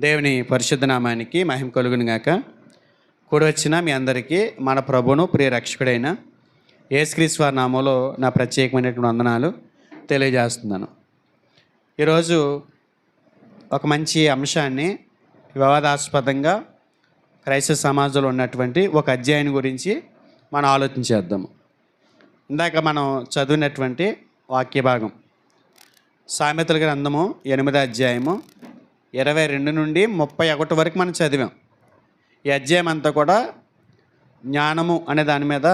దేవుని పరిశుద్ధ నామానికి మహిమ కలుగును గాక. కూడి వచ్చిన మీ అందరికీ మన ప్రభువును ప్రియ రక్షకుడైన యేసుక్రీస్తు వారి నామంలో నా ప్రత్యేకమైనటువంటి వందనాలు తెలియజేస్తున్నాను. ఈరోజు ఒక మంచి అంశాన్ని వివాదాస్పదంగా క్రైస్తవ సమాజంలో ఉన్నటువంటి ఒక అధ్యాయం గురించి మనం ఆలోచించేద్దాము. ఇందాక మనం చదివినటువంటి వాక్య భాగం సామెతల గ్రంథము 8వ అధ్యాయము 22 నుండి 31 వరకు మనం చదివాం. ఈ అధ్యాయం అంతా కూడా జ్ఞానము అనే దాని మీద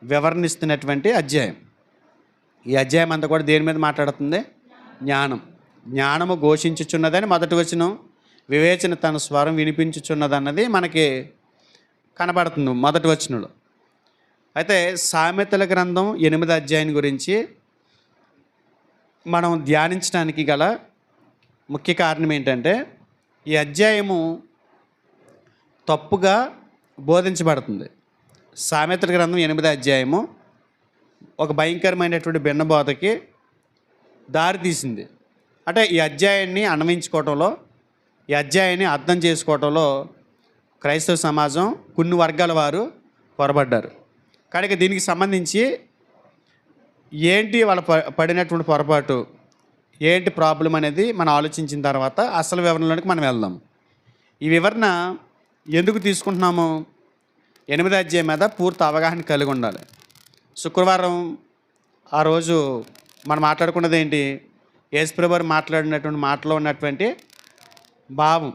వివరణిస్తున్నటువంటి అధ్యాయం. ఈ అధ్యాయం అంతా కూడా దేని మీద మాట్లాడుతుంది? జ్ఞానము ఘోషించుచున్నదని మొదటి వచనం, వివేచన తన స్వరం వినిపించుచున్నదన్నది మనకి కనబడుతుంది మొదటి వచనంలో. అయితే సామెతల గ్రంథం 8వ అధ్యాయం గురించి మనం ధ్యానించడానికి గల ముఖ్య కారణం ఏంటంటే, ఈ అధ్యాయము తప్పుగా బోధించబడుతుంది. సామెతల గ్రంథం 8వ అధ్యాయము ఒక భయంకరమైనటువంటి భిన్నబోధకి దారి తీసింది. అంటే ఈ అధ్యాయాన్ని అన్వయించుకోవటంలో, ఈ అధ్యాయాన్ని అర్థం చేసుకోవటంలో క్రైస్తవ సమాజం కొన్ని వర్గాల వారు పొరబడ్డారు. కనుక దీనికి సంబంధించి ఏంటి వాళ్ళ పడినటువంటి పొరపాటు, ఏంటి ప్రాబ్లం అనేది మనం ఆలోచించిన తర్వాత అసలు వివరణలోనికి మనం వెళ్దాం. ఈ వివరణ ఎందుకు తీసుకుంటున్నాము? 8వ అధ్యాయం మీద పూర్తి అవగాహన కలిగి ఉండాలి. శుక్రవారం ఆ రోజు మనం మాట్లాడుకున్నది ఏంటి? యేసుప్రభువు మాట్లాడినటువంటి మాటలో ఉన్నటువంటి భావం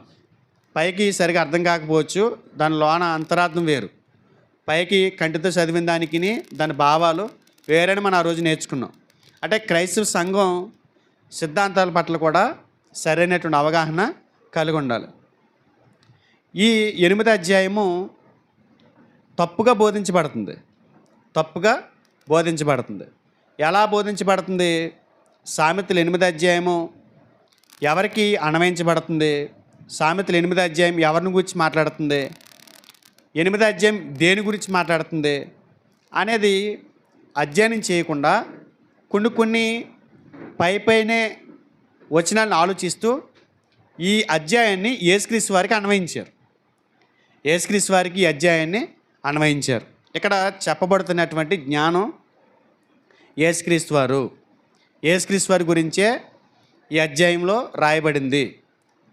పైకి సరిగా అర్థం కాకపోవచ్చు, దాని లోన అంతరార్థం వేరు. పైకి కంటితో చదివిన దానికి దాని భావాలు వేరేని మనం ఆ రోజు నేర్చుకున్నాం. అంటే క్రైస్తవ సంఘం సిద్ధాంతాల పట్ల కూడా సరైనటువంటి అవగాహన కలిగి ఉండాలి. ఈ 8వ అధ్యాయము తప్పుగా బోధించబడుతుంది. ఎలా బోధించబడుతుంది? సామెతలు 8వ అధ్యాయము ఎవరికి అన్వయించబడుతుంది? సామెతలు 8వ అధ్యాయం ఎవరిని గురించి మాట్లాడుతుంది? 8వ అధ్యాయం దేని గురించి మాట్లాడుతుంది అనేది అధ్యయనం చేయకుండా కొన్ని పైనే వచనాలను ఆలోచిస్తూ ఈ అధ్యాయాన్ని యేసుక్రీస్తు వారికి అన్వయించారు. ఈ అధ్యాయాన్ని అన్వయించారు. ఇక్కడ చెప్పబడుతున్నటువంటి జ్ఞానం యేసుక్రీస్తు వారి గురించే ఈ అధ్యాయంలో రాయబడింది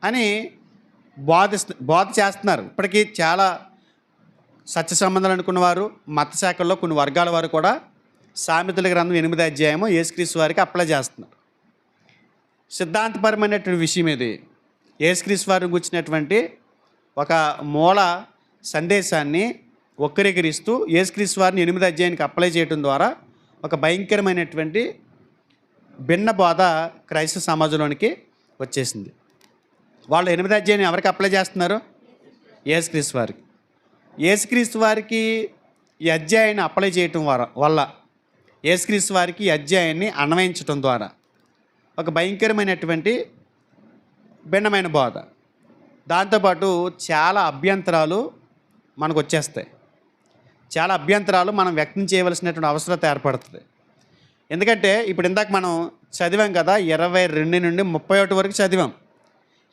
అని బోధ చేస్తున్నారు. ఇప్పటికీ చాలా సత్య సంబంధాలు అనుకున్నవారు, మత శాఖల్లో కొన్ని వర్గాల వారు కూడా సామెతల గ్రంథం 8వ అధ్యాయము యేసుక్రీస్తు వారికి అప్లై చేస్తున్నారు. సిద్ధాంతపరమైనటువంటి విషయం ఇది. యేసుక్రీస్తు వారిని గురించినటువంటి ఒక మూల సందేశాన్ని వక్రీకరిస్తూ యేసుక్రీస్తు వారిని 8వ అధ్యాయానికి అప్లై చేయడం ద్వారా ఒక భయంకరమైనటువంటి భిన్న బోధ క్రైస్తవ సమాజంలోనికి వచ్చేసింది. వాళ్ళు 8వ అధ్యాయాన్ని ఎవరికి అప్లై చేస్తున్నారు? యేసుక్రీస్తు వారికి ఈ అధ్యాయాన్ని అప్లై చేయటం వల్ల, యేసుక్రీస్తు వారికి ఈ అధ్యాయాన్ని అన్వయించటం ద్వారా ఒక భయంకరమైనటువంటి భిన్నమైన బోధ, దాంతోపాటు చాలా అభ్యంతరాలు మనకు వచ్చేస్తాయి. చాలా అభ్యంతరాలు మనం వ్యక్తం చేయవలసినటువంటి అవసరత ఏర్పడుతుంది. ఎందుకంటే ఇప్పుడు ఇందాక మనం చదివాం కదా, 22 నుండి 31 వరకు చదివాం.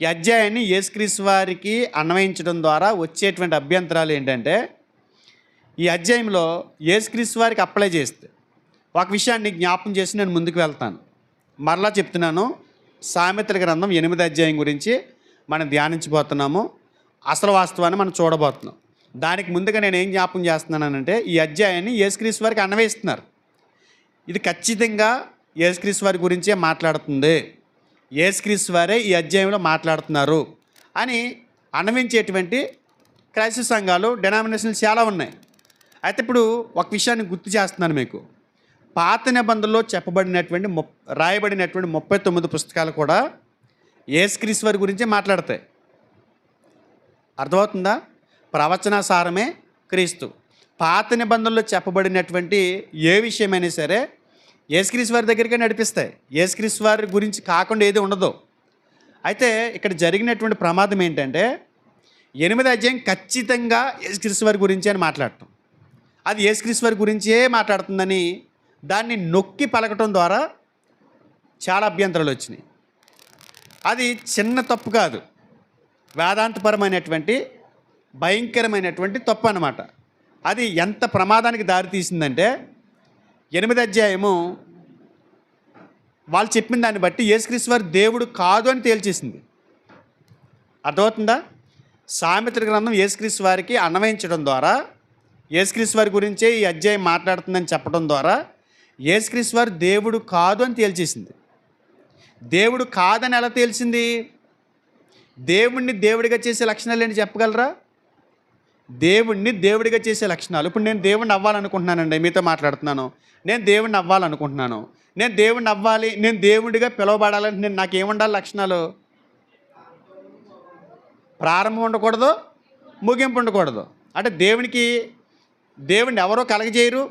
ఈ అధ్యాయాన్ని యేసుక్రీస్తు వారికి అన్వయించడం ద్వారా వచ్చేటువంటి అభ్యంతరాలు ఏంటంటే, ఈ అధ్యాయంలో యేసుక్రీస్తు వారికి అప్లై చేస్తే ఒక విషయాన్ని జ్ఞాపం చేసి నేను ముందుకు వెళ్తాను. మరలా చెప్తున్నాను, సామెతల గ్రంథం 8వ అధ్యాయం గురించి మనం ధ్యానించబోతున్నాము. అసలు వాస్తవాన్ని మనం చూడబోతున్నాం. దానికి ముందుగా నేను ఏం జ్ఞాపం చేస్తున్నానంటే, ఈ అధ్యాయాన్ని యేసుక్రీస్తు వారికి అన్వయిస్తున్నారు. ఇది ఖచ్చితంగా యేసుక్రీస్తు వారి గురించే మాట్లాడుతుంది, యేసుక్రీస్తు వారే ఈ అధ్యాయంలో మాట్లాడుతున్నారు అని అన్వయించేటువంటి క్రైస్తవ సంఘాలు, డెనామినేషన్లు చాలా ఉన్నాయి. అయితే ఇప్పుడు ఒక విషయాన్ని గుర్తు చేస్తున్నాను మీకు. పాత నిబంధనలో చెప్పబడినటువంటి రాయబడినటువంటి 39 పుస్తకాలు కూడా యేసుక్రీస్తు వారి గురించే మాట్లాడతాయి. అర్థమవుతుందా? ప్రవచనాసారమే క్రీస్తు. పాత నిబంధనలో చెప్పబడినటువంటి ఏ విషయమైనా సరే యేసుక్రీస్తు వారి దగ్గరికే నడిపిస్తాయి. యేసుక్రీస్తు వారి గురించి కాకుండా ఏది ఉండదు. అయితే ఇక్కడ జరిగినటువంటి ప్రమాదం ఏంటంటే, 8వ అధ్యాయం ఖచ్చితంగా యేసుక్రీస్తు వారి గురించి అని మాట్లాడటం, అది యేసుక్రీస్తు వారి గురించే మాట్లాడుతుందని దాన్ని నొక్కి పలకటం ద్వారా చాలా అభ్యంతరాలు వచ్చినాయి. అది చిన్న తప్పు కాదు. వేదాంతపరమైనటువంటి భయంకరమైనటువంటి తప్పు అన్నమాట. అది ఎంత ప్రమాదానికి దారితీసిందంటే 8వ అధ్యాయము వాళ్ళు చెప్పిన దాన్ని బట్టి యేసుక్రీస్తు వారు దేవుడు కాదు అని తేల్చేసింది. అర్థమవుతుందా? సామెతల గ్రంథం యేసుక్రీస్తు వారికి అన్వయించడం ద్వారా, యేసుక్రీస్తు వారి గురించే ఈ అధ్యాయం మాట్లాడుతుందని చెప్పడం ద్వారా యేసుక్రీస్తు వారు దేవుడు కాదు అని తేల్చేసింది. దేవుడు కాదని ఎలా తేల్చింది? దేవుణ్ణి దేవుడిగా చేసే లక్షణాలు ఏంటి చెప్పగలరా? దేవుణ్ణి దేవుడిగా చేసే లక్షణాలు. ఇప్పుడు నేను దేవుణ్ణి అవ్వాలనుకుంటున్నానండి, మీతో మాట్లాడుతున్నాను. నేను దేవుణ్ణి అవ్వాలనుకుంటున్నాను. నేను దేవుణ్ణి అవ్వాలి, నేను దేవుడిగా పిలువబడాలంటే నేను నాకేముండాలి లక్షణాలు? ప్రారంభం ఉండకూడదు, ముగింపు ఉండకూడదు. అంటే దేవుణ్ణి ఎవరో కలగజేయరు,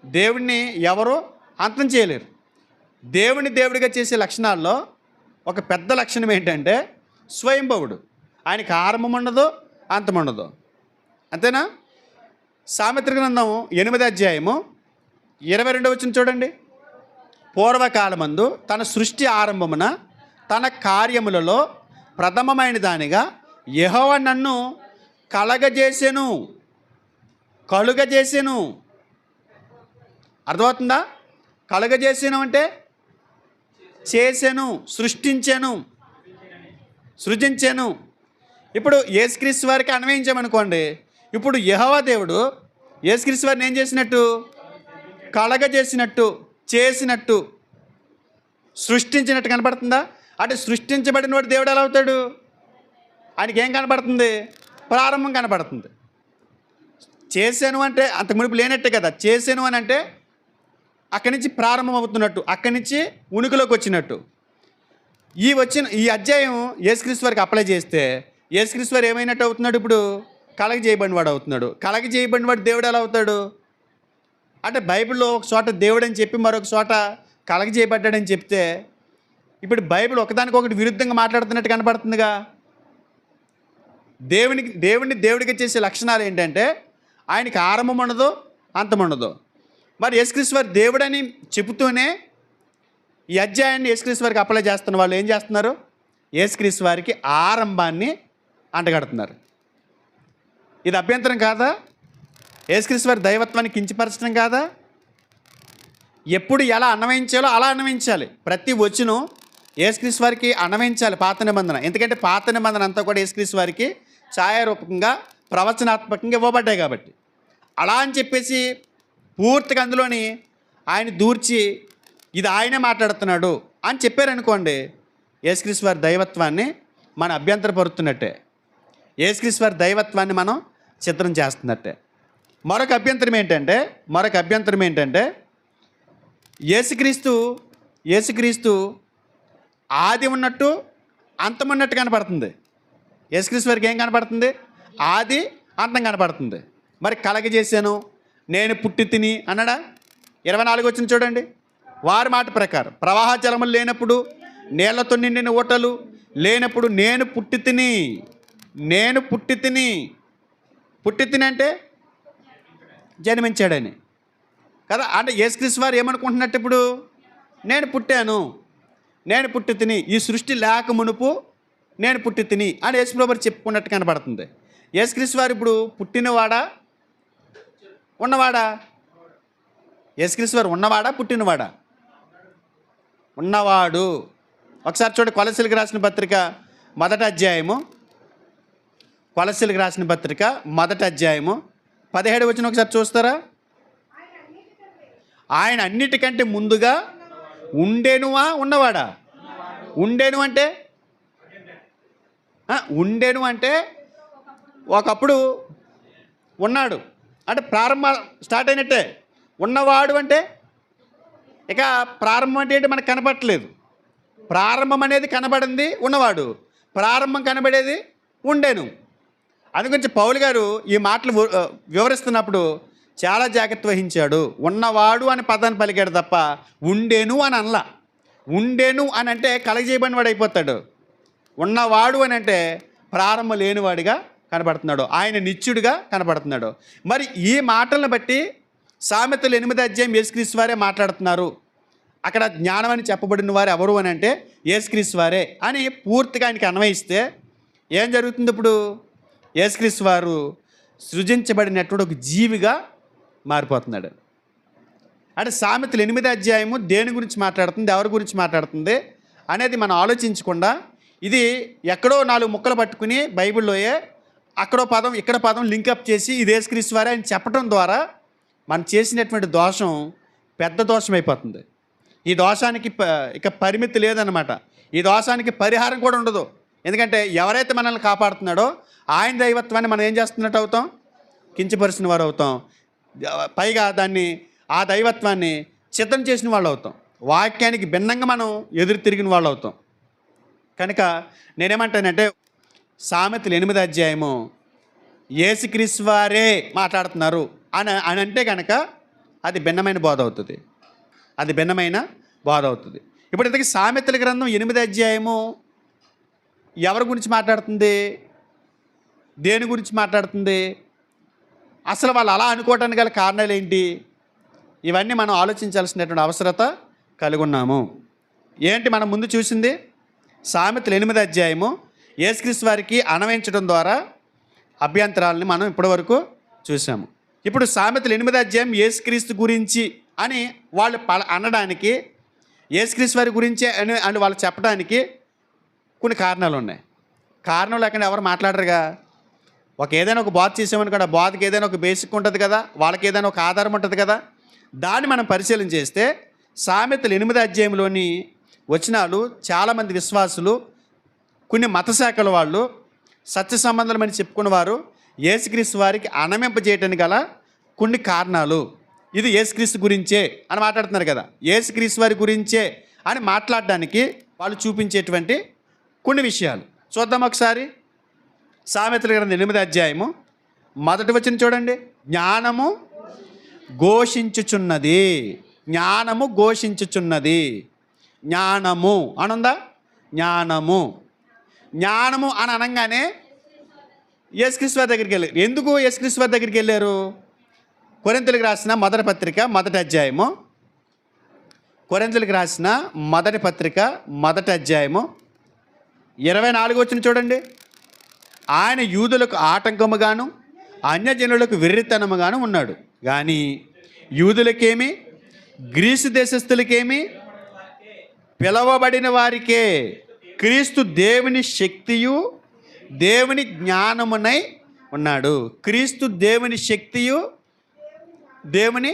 దేవుణ్ణి ఎవరో అంతం చేయలేరు. దేవుణ్ణి దేవుడిగా చేసే లక్షణాల్లో ఒక పెద్ద లక్షణం ఏంటంటే స్వయంభవుడు. ఆయనకి ఆరంభం ఉండదు, అంతం ఉండదు. అంతేనా? సామెతల గ్రంథం 8వ అధ్యాయము 22వ వచనం చూడండి. పూర్వకాలమందు తన సృష్టి ఆరంభమున తన కార్యములలో ప్రథమమైన దానిగా యెహోవా నన్ను కలుగజేసెను. అర్థమవుతుందా? కలుగజేసెను అంటే చేసెను, సృజించాను. ఇప్పుడు యేసుక్రీస్తు వారికి అన్వయించామనుకోండి, ఇప్పుడు యెహోవా దేవుడు యేసుక్రీస్తు వారిని ఏం చేసినట్టు? కలగజేసినట్టు, చేసినట్టు, సృష్టించినట్టు కనపడుతుందా? అంటే సృష్టించబడిన వాడు దేవుడు ఎలా అవుతాడు? ఆయనకి ఏం కనపడుతుంది? ప్రారంభం కనపడుతుంది. చేశాను అంటే అంతకు మునుపు లేనట్టే కదా. చేశాను అని అంటే అక్కడి నుంచి ప్రారంభం అవుతున్నట్టు, అక్కడి నుంచి ఉనికిలోకి వచ్చినట్టు. ఈ అధ్యాయం యేసుక్రీస్తు వారికి అప్లై చేస్తే యేసుక్రీస్తు వారు ఏమైనట్టు అవుతున్నాడు? ఇప్పుడు కలగజేయబడినవాడు అవుతున్నాడు. కలగజేయబడినవాడు దేవుడు ఎలా అవుతాడు? అంటే బైబిల్లో ఒక చోట దేవుడు అని చెప్పి మరొక చోట కలగజేయబడ్డాడని చెప్తే ఇప్పుడు బైబిల్ ఒకదానికొకటి విరుద్ధంగా మాట్లాడుతున్నట్టు కనపడుతుందిగా. దేవుడిని దేవుడిగా చేసే లక్షణాలు ఏంటంటే ఆయనకి ఆరంభం ఉండదు, అంతం ఉండదు. మరి యేసుక్రీస్తు వారు దేవుడని చెబుతూనే ఈ అధ్యాయాన్ని యేసుక్రీస్తు వారికి అప్లై చేస్తున్న వాళ్ళు ఏం చేస్తున్నారు? యేసుక్రీస్తు వారికి ఆరంభాన్ని అంటగడుతున్నారు. ఇది అభ్యంతరం కాదా? యేసుక్రీస్తు వారి దైవత్వాన్ని కించపరచడం కాదా? ఎప్పుడు ఎలా అన్వయించాలో అలా అన్వయించాలి. ప్రతి వచనం యేసుక్రీస్తు వారికి అన్వయించాలి పాత నిబంధన. ఎందుకంటే పాత నిబంధన అంతా కూడా యేసుక్రీస్తు వారికి ఛాయారూపకంగా ప్రవచనాత్మకంగా ఇవ్వబడ్డాయి కాబట్టి. అలా అని చెప్పేసి పూర్తిగా అందులోని ఆయన దూర్చి ఇది ఆయనే మాట్లాడుతున్నాడు అని చెప్పారనుకోండి, యేసుక్రీస్తు వారి దైవత్వాన్ని మనం అభ్యంతరపరుస్తున్నట్టే, యేసుక్రీస్తు వారి దైవత్వాన్ని మనం చిత్రం చేస్తున్నట్టే. మరొక అభ్యంతరం ఏంటంటే యేసుక్రీస్తు ఆది ఉన్నట్టు అంతం ఉన్నట్టు కనపడుతుంది. యేసుక్రీస్తు వారికి ఏం కనపడుతుంది? ఆది అంతం కనపడుతుంది. మరి కలగజేశాను, నేను పుట్టి తిని అన్నాడా? 24 వచ్చిన చూడండి. వారి మాట ప్రకారం ప్రవాహ జలములు లేనప్పుడు, నీళ్లతో నిండిన ఊటలు లేనప్పుడు నేను పుట్టి తిని అంటే జన్మించాడని కదా. అంటే యేసుక్రీస్తు వారు ఏమనుకుంటున్నట్టు ఇప్పుడు? నేను పుట్టి తిని, ఈ సృష్టి లేక మునుపు నేను పుట్టి తిని అని యేసుప్రభువు చెప్పుకున్నట్టు కనబడుతుంది. యేసుక్రీస్తు వారు ఇప్పుడు పుట్టినవాడా ఉన్నవాడా? యేసుక్రీస్తు వారు ఉన్నవాడా పుట్టినవాడా? ఉన్నవాడు. ఒకసారి చూడండి, కొలస్సీలకు రాసిన పత్రిక మొదటి అధ్యాయము 17వ వచనం ఒకసారి చూస్తారా? ఆయన అన్నిటికంటే ముందుగా ఉండేనువా ఉన్నవాడా? ఉండేను అంటే ఒకప్పుడు ఉన్నాడు అంటే ప్రారంభం స్టార్ట్ అయినట్టే. ఉన్నవాడు అంటే ఇక ప్రారంభం అంటే ఏంటి మనకు కనపడట్లేదు. ప్రారంభం అనేది కనబడింది ఉన్నవాడు, ప్రారంభం కనబడేది ఉండేను. అందుగురించి పౌలు గారు ఈ మాటలు వివరిస్తున్నప్పుడు చాలా జాగ్రత్త వహించాడు. ఉన్నవాడు అని పదాన్ని పలికాడు తప్ప ఉండేను అని అనలా. ఉండేను అని అంటే కలగజేయబడిన వాడు అయిపోతాడు. ఉన్నవాడు అని అంటే ప్రారంభం లేనివాడిగా కనబడుతున్నాడు, ఆయన నిత్యుడిగా కనబడుతున్నాడు. మరి ఈ మాటలను బట్టి సామెతలు 8వ అధ్యాయం యేసుక్రీస్తు వారే మాట్లాడుతున్నారు. అక్కడ జ్ఞానం అని చెప్పబడిన వారు ఎవరు అని అంటే యేసుక్రీస్తు వారే అని పూర్తిగా ఆయనకి అన్వయిస్తే ఏం జరుగుతుంది ఇప్పుడు? యేసుక్రీస్తు వారు సృజించబడినటువంటి ఒక జీవిగా మారిపోతున్నాడు. అంటే సామెతలు 8వ అధ్యాయము దేని గురించి మాట్లాడుతుంది, ఎవరి గురించి మాట్లాడుతుంది అనేది మనం ఆలోచించకుండా ఇది ఎక్కడో 4 ముక్కలు పట్టుకుని బైబిల్లోయే అక్కడో పదం ఇక్కడ పదం లింకప్ చేసి ఇది యేసుక్రీస్తు వారే అని చెప్పడం ద్వారా మనం చేసినటువంటి దోషం పెద్ద దోషం అయిపోతుంది. ఈ దోషానికి ఇక పరిమితి లేదన్నమాట. ఈ దోషానికి పరిహారం కూడా ఉండదు. ఎందుకంటే ఎవరైతే మనల్ని కాపాడుతున్నాడో ఆయన దైవత్వాన్ని మనం ఏం చేస్తున్నట్టు అవుతాం? కించపరిచిన వారు అవుతాం. పైగా ఆ దైవత్వాన్ని చిత్తం చేసిన వాళ్ళు అవుతాం. వాక్యానికి భిన్నంగా మనం ఎదురు తిరిగిన వాళ్ళు అవుతాం. కనుక నేనేమంటానంటే సామెతలు 8వ అధ్యాయము యేసుక్రీస్తు వారే మాట్లాడుతున్నారు అని అంటే కనుక అది భిన్నమైన బోధ అవుతుంది. అది భిన్నమైన బోధ అవుతుంది. ఇప్పుడు ఇంతకీ సామెతల గ్రంథం 8వ అధ్యాయము ఎవరి గురించి మాట్లాడుతుంది, దేని గురించి మాట్లాడుతుంది, అసలు వాళ్ళు అలా అనుకోవటానికి గల కారణాలు ఏంటి? ఇవన్నీ మనం ఆలోచించాల్సినటువంటి అవసరత కలిగి ఉన్నాము. ఏంటి మనం ముందు చూసింది? సామెతలు 8వ అధ్యాయము యేసుక్రీస్తు వారికి అన్వయించడం ద్వారా అభ్యంతరాలని మనం ఇప్పటివరకు చూసాము. ఇప్పుడు సామెతలు 8వ అధ్యాయం యేసుక్రీస్తు గురించి అని వాళ్ళు అనడానికి, యేసుక్రీస్తు వారి గురించే అని వాళ్ళు చెప్పడానికి కొన్ని కారణాలు ఉన్నాయి. కారణం లేకుండా ఎవరు మాట్లాడరుగా. ఏదైనా ఒక బోధ చేసామని కూడా బోధకి ఏదైనా ఒక బేసిక్ ఉంటుంది కదా, వాళ్ళకి ఏదైనా ఒక ఆధారం ఉంటుంది కదా. దాన్ని మనం పరిశీలన చేస్తే సామెతలు 8వ అధ్యాయంలోని వచనాలు చాలామంది విశ్వాసులు, కొన్ని మతశాఖల వాళ్ళు, సత్య సంబంధమని చెప్పుకున్న వారు యేసుక్రీస్తు వారికి అణమింపజేయటానికి గల కొన్ని కారణాలు. ఇది యేసుక్రీస్తు గురించే అని మాట్లాడుతున్నారు కదా, యేసుక్రీస్తు వారి గురించే అని మాట్లాడడానికి వాళ్ళు చూపించేటువంటి కొన్ని విషయాలు చూద్దాం ఒకసారి. సామెతల గ్రంథం 8వ అధ్యాయము 1వ వచనం చూడండి. జ్ఞానము ఘోషించుచున్నది. జ్ఞానము ఘోషించుచున్నది. జ్ఞానము అనుందా? జ్ఞానము అని అనగానే యేసుక్రీస్తు వారి దగ్గరికి వెళ్ళారు. ఎందుకు యేసుక్రీస్తు వారి దగ్గరికి వెళ్ళారు? కొరింథీయులకు రాసిన మొదటి పత్రిక 1వ అధ్యాయము, కొరింథీయులకు రాసిన మొదటి పత్రిక 1వ అధ్యాయము 24వ వచనం చూడండి. ఆయన యూదులకు ఆటంకముగాను అన్యజనులకు వెర్రితనముగాను ఉన్నాడు. కానీ యూదులకేమి గ్రీసు దేశస్థులకేమి పిలవబడిన వారికే క్రీస్తు దేవుని శక్తియు దేవుని జ్ఞానమునై ఉన్నాడు. క్రీస్తు దేవుని శక్తియు దేవుని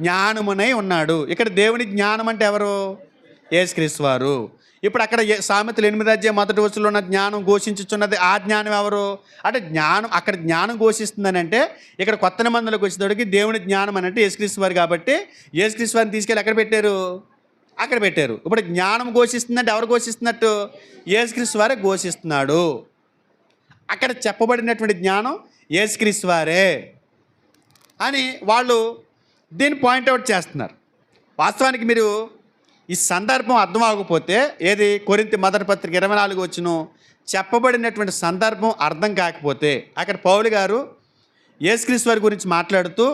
జ్ఞానమునై ఉన్నాడు. ఇక్కడ దేవుని జ్ఞానం అంటే ఎవరు? యేసుక్రీస్తు వారు. ఇప్పుడు అక్కడ సామెతలు 8వ అధ్యాయం 1వ వచనంలో ఉన్న జ్ఞానం ఘోషించుచున్నది, ఆ జ్ఞానం ఎవరు అంటే జ్ఞానం అక్కడ జ్ఞానం ఘోషిస్తుందని అంటే ఇక్కడ కొత్త నిబంధనలకు వచ్చేటప్పటికి దేవుని జ్ఞానం అని అంటే యేసుక్రీస్తు వారు. కాబట్టి యేసుక్రీస్తు వారిని తీసుకెళ్ళి ఎక్కడ పెట్టారు? అక్కడ పెట్టారు. ఇప్పుడు జ్ఞానం ఘోషిస్తుందంటే ఎవరు ఘోషిస్తున్నట్టు? యేసుక్రీస్తు వారే ఘోషిస్తున్నాడు. అక్కడ చెప్పబడినటువంటి జ్ఞానం యేసుక్రీస్తు వారే అని వాళ్ళు దీన్ని పాయింట్అవుట్ చేస్తున్నారు. వాస్తవానికి మీరు ఈ సందర్భం అర్థం అవ్వకపోతే, ఏది కొరింథీ మొదటి పత్రిక 24వ వచనం చెప్పబడినటువంటి సందర్భం అర్థం కాకపోతే, అక్కడ పౌలు గారు యేసుక్రీస్తు వారి గురించి మాట్లాడుతూ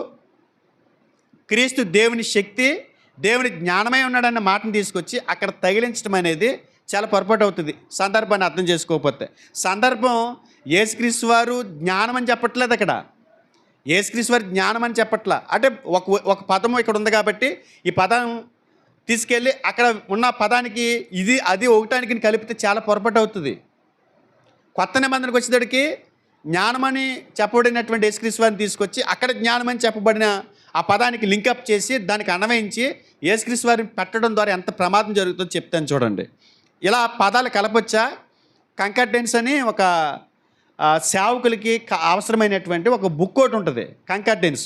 క్రీస్తు దేవుని శక్తి దేవుని జ్ఞానమై ఉన్నాడన్న మాటను తీసుకొచ్చి అక్కడ తగిలించడం అనేది చాలా పొరపాటు అవుతుంది సందర్భాన్ని అర్థం చేసుకోకపోతే. సందర్భం యేసుక్రీస్తు వారు జ్ఞానం అని చెప్పట్లేదు, అక్కడ యేసుక్రీస్తు వారి జ్ఞానం అని చెప్పట్లా. అంటే ఒక పదము ఇక్కడ ఉంది కాబట్టి ఈ పదం తీసుకెళ్ళి అక్కడ ఉన్న పదానికి ఇది అది ఒకటానికి కలిపితే చాలా పొరపాటు అవుతుంది. కొత్త నిబంధనకు వచ్చేటడికి జ్ఞానమని చెప్పబడినటువంటి యేసుక్రీస్తు వారిని తీసుకొచ్చి అక్కడ జ్ఞానమని చెప్పబడిన ఆ పదానికి లింకప్ చేసి దానికి అన్వయించి యేసుక్రీస్తు వారిని పెట్టడం ద్వారా ఎంత ప్రమాదం జరుగుతుందో చెప్తాను చూడండి. ఇలా పదాలు కలపొచ్చా? కంకర్డెన్స్ అని ఒక సేవకులకి అవసరమైనటువంటి ఒక బుక్ ఒకటి ఉంటుంది, కంకర్డెన్స్.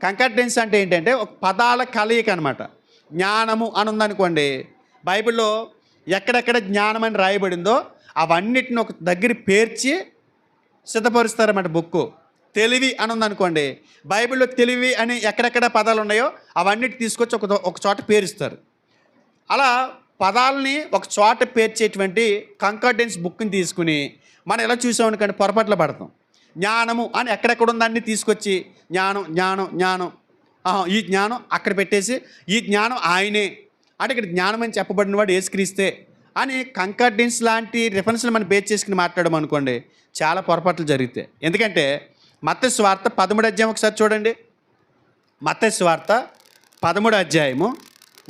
కంకర్డెన్స్ అంటే ఏంటంటే ఒక పదాల కలయిక అనమాట. జ్ఞానము అని ఉందనుకోండి, బైబిల్లో ఎక్కడెక్కడ జ్ఞానం అని రాయబడిందో అవన్నిటిని ఒక దగ్గర పేర్చి సిద్ధపరుస్తారన్నమాట బుక్కు. తెలివి అని ఉందనుకోండి, బైబిల్లో తెలివి అని ఎక్కడెక్కడ పదాలు ఉన్నాయో అవన్నిటి తీసుకొచ్చి ఒక చోట పేరుస్తారు. అలా పదాలని ఒక చోట పేర్చేటువంటి కంకర్డెన్స్ బుక్ని తీసుకుని మనం ఎలా చూసామనుకోండి పొరపాట్లు పడతాం. జ్ఞానము అని ఎక్కడెక్కడ ఉందాన్ని తీసుకొచ్చి జ్ఞానం జ్ఞానం జ్ఞానం ఈ జ్ఞానం అక్కడ పెట్టేసి ఈ జ్ఞానం ఆయనే అంటే ఇక్కడ జ్ఞానం అని చెప్పబడిన వాడు యేసుక్రీస్తే అని కంకర్డెన్స్ లాంటి రిఫరెన్స్లు మనం బేస్ చేసుకుని మాట్లాడడం అనుకోండి చాలా పొరపాట్లు జరుగుతాయి. ఎందుకంటే మత్తయి సువార్త 13 అధ్యాయం ఒకసారి చూడండి. మత్తయి సువార్త 13 అధ్యాయము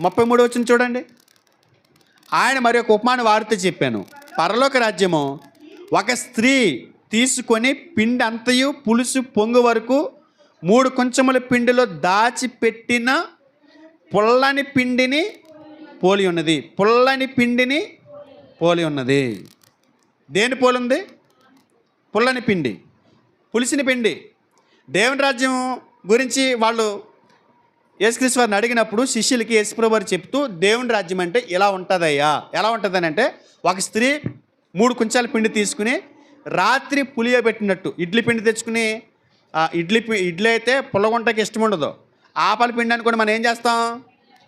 33 వచనం చూడండి. ఆయన మరి ఒక ఉపమానం వారితో చెప్పాను. పరలోక రాజ్యము ఒక స్త్రీ తీసుకొని పిండి అంతయు పులుసు పొంగు వరకు 3 కొంచెముల పిండిలో దాచిపెట్టిన పుల్లని పిండిని పోలి ఉన్నది. పుల్లని పిండిని పోలి ఉన్నది. దేని పోలి ఉంది? పుల్లని పిండి, పులిసిన పిండి. దేవుని రాజ్యం గురించి వాళ్ళు యేసుక్రీస్తు వారిని అడిగినప్పుడు శిష్యులకి యేసుప్రభువు వారు చెప్తూ దేవుని రాజ్యం అంటే ఇలా ఉంటుందయ్యా. ఎలా ఉంటుందని అంటే, ఒక స్త్రీ 3 కుంచాల పిండి తీసుకుని రాత్రి పులియబెట్టినట్టు ఇడ్లీ పిండి తెచ్చుకుని, ఇడ్లీ అయితే పుల్లగుంటకి ఇష్టం ఉండదు. ఆపల పిండి అని కూడా మనం ఏం చేస్తాం?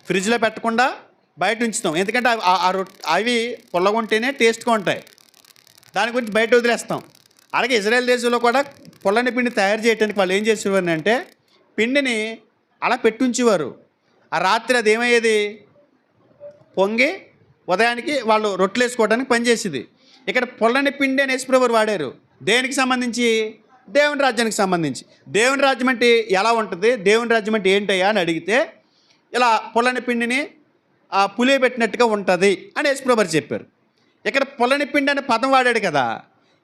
ఫ్రిడ్జ్లో పెట్టకుండా బయట ఉంచుతాం. ఎందుకంటే అవి పుల్లగుంటేనే టేస్ట్గా ఉంటాయి. దాని గురించి బయట వదిలేస్తాం. అలాగే ఇజ్రాయెల్ దేశంలో కూడా పుల్లని పిండి తయారు చేయడానికి వాళ్ళు ఏం చేసేవారు అంటే, పిండిని అలా పెట్టుంచేవారు. ఆ రాత్రి అది ఏమయ్యేది? పొంగి ఉదయానికి వాళ్ళు రొట్టెలు వేసుకోవడానికి పనిచేసేది. ఇక్కడ పుల్లని పిండి అని యేసుప్రభువు వాడారు. దేనికి సంబంధించి? దేవుని రాజ్యానికి సంబంధించి. దేవుని రాజ్యం అంటే ఎలా ఉంటుంది? దేవుని రాజ్యం అంటే ఏంటయ్యా అని అడిగితే, ఇలా పుల్లని పిండిని పులియబెట్టినట్టుగా ఉంటుంది అని యేసుప్రభువు చెప్పారు. ఇక్కడ పుల్లని పిండి అనే పదం వాడాడు కదా.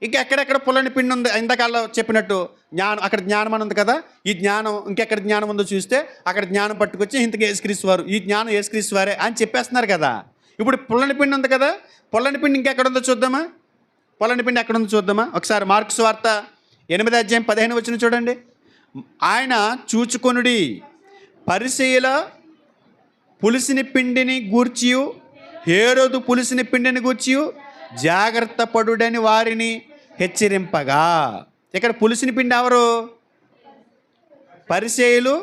ఇంకా ఎక్కడెక్కడ పుల్లని పిండి ఉంది? ఇంతకాల్లో చెప్పినట్టు జ్ఞానం, అక్కడ జ్ఞానం అని ఉంది కదా. ఈ జ్ఞానం ఇంకెక్కడ జ్ఞానం ఉందో చూస్తే అక్కడ జ్ఞానం పట్టుకొచ్చి ఇంతకు యేసుక్రీస్తు వారు, ఈ జ్ఞానం యేసుక్రీస్తు వారే అని చెప్పేస్తున్నారు కదా. ఇప్పుడు పుల్లని పిండి ఉంది కదా, పుల్లని పిండి ఇంకెక్కడ ఉందో చూద్దామా? పుల్లని పిండి ఎక్కడ ఉందో చూద్దామా? ఒకసారి మార్కు సువార్త 8 అధ్యాయం 15 వచనం చూడండి. ఆయన చూచుకొనుడి, పరిసయ్యుల పులిసిన పిండిని గూర్చియు హేరోదు పులిసిన పిండిని గూర్చియు జాగ్రత్త పడుడని వారిని హెచ్చరింపగా. ఇక్కడ పులిసిన పిండి ఎవరు? పరిసయ్యులు,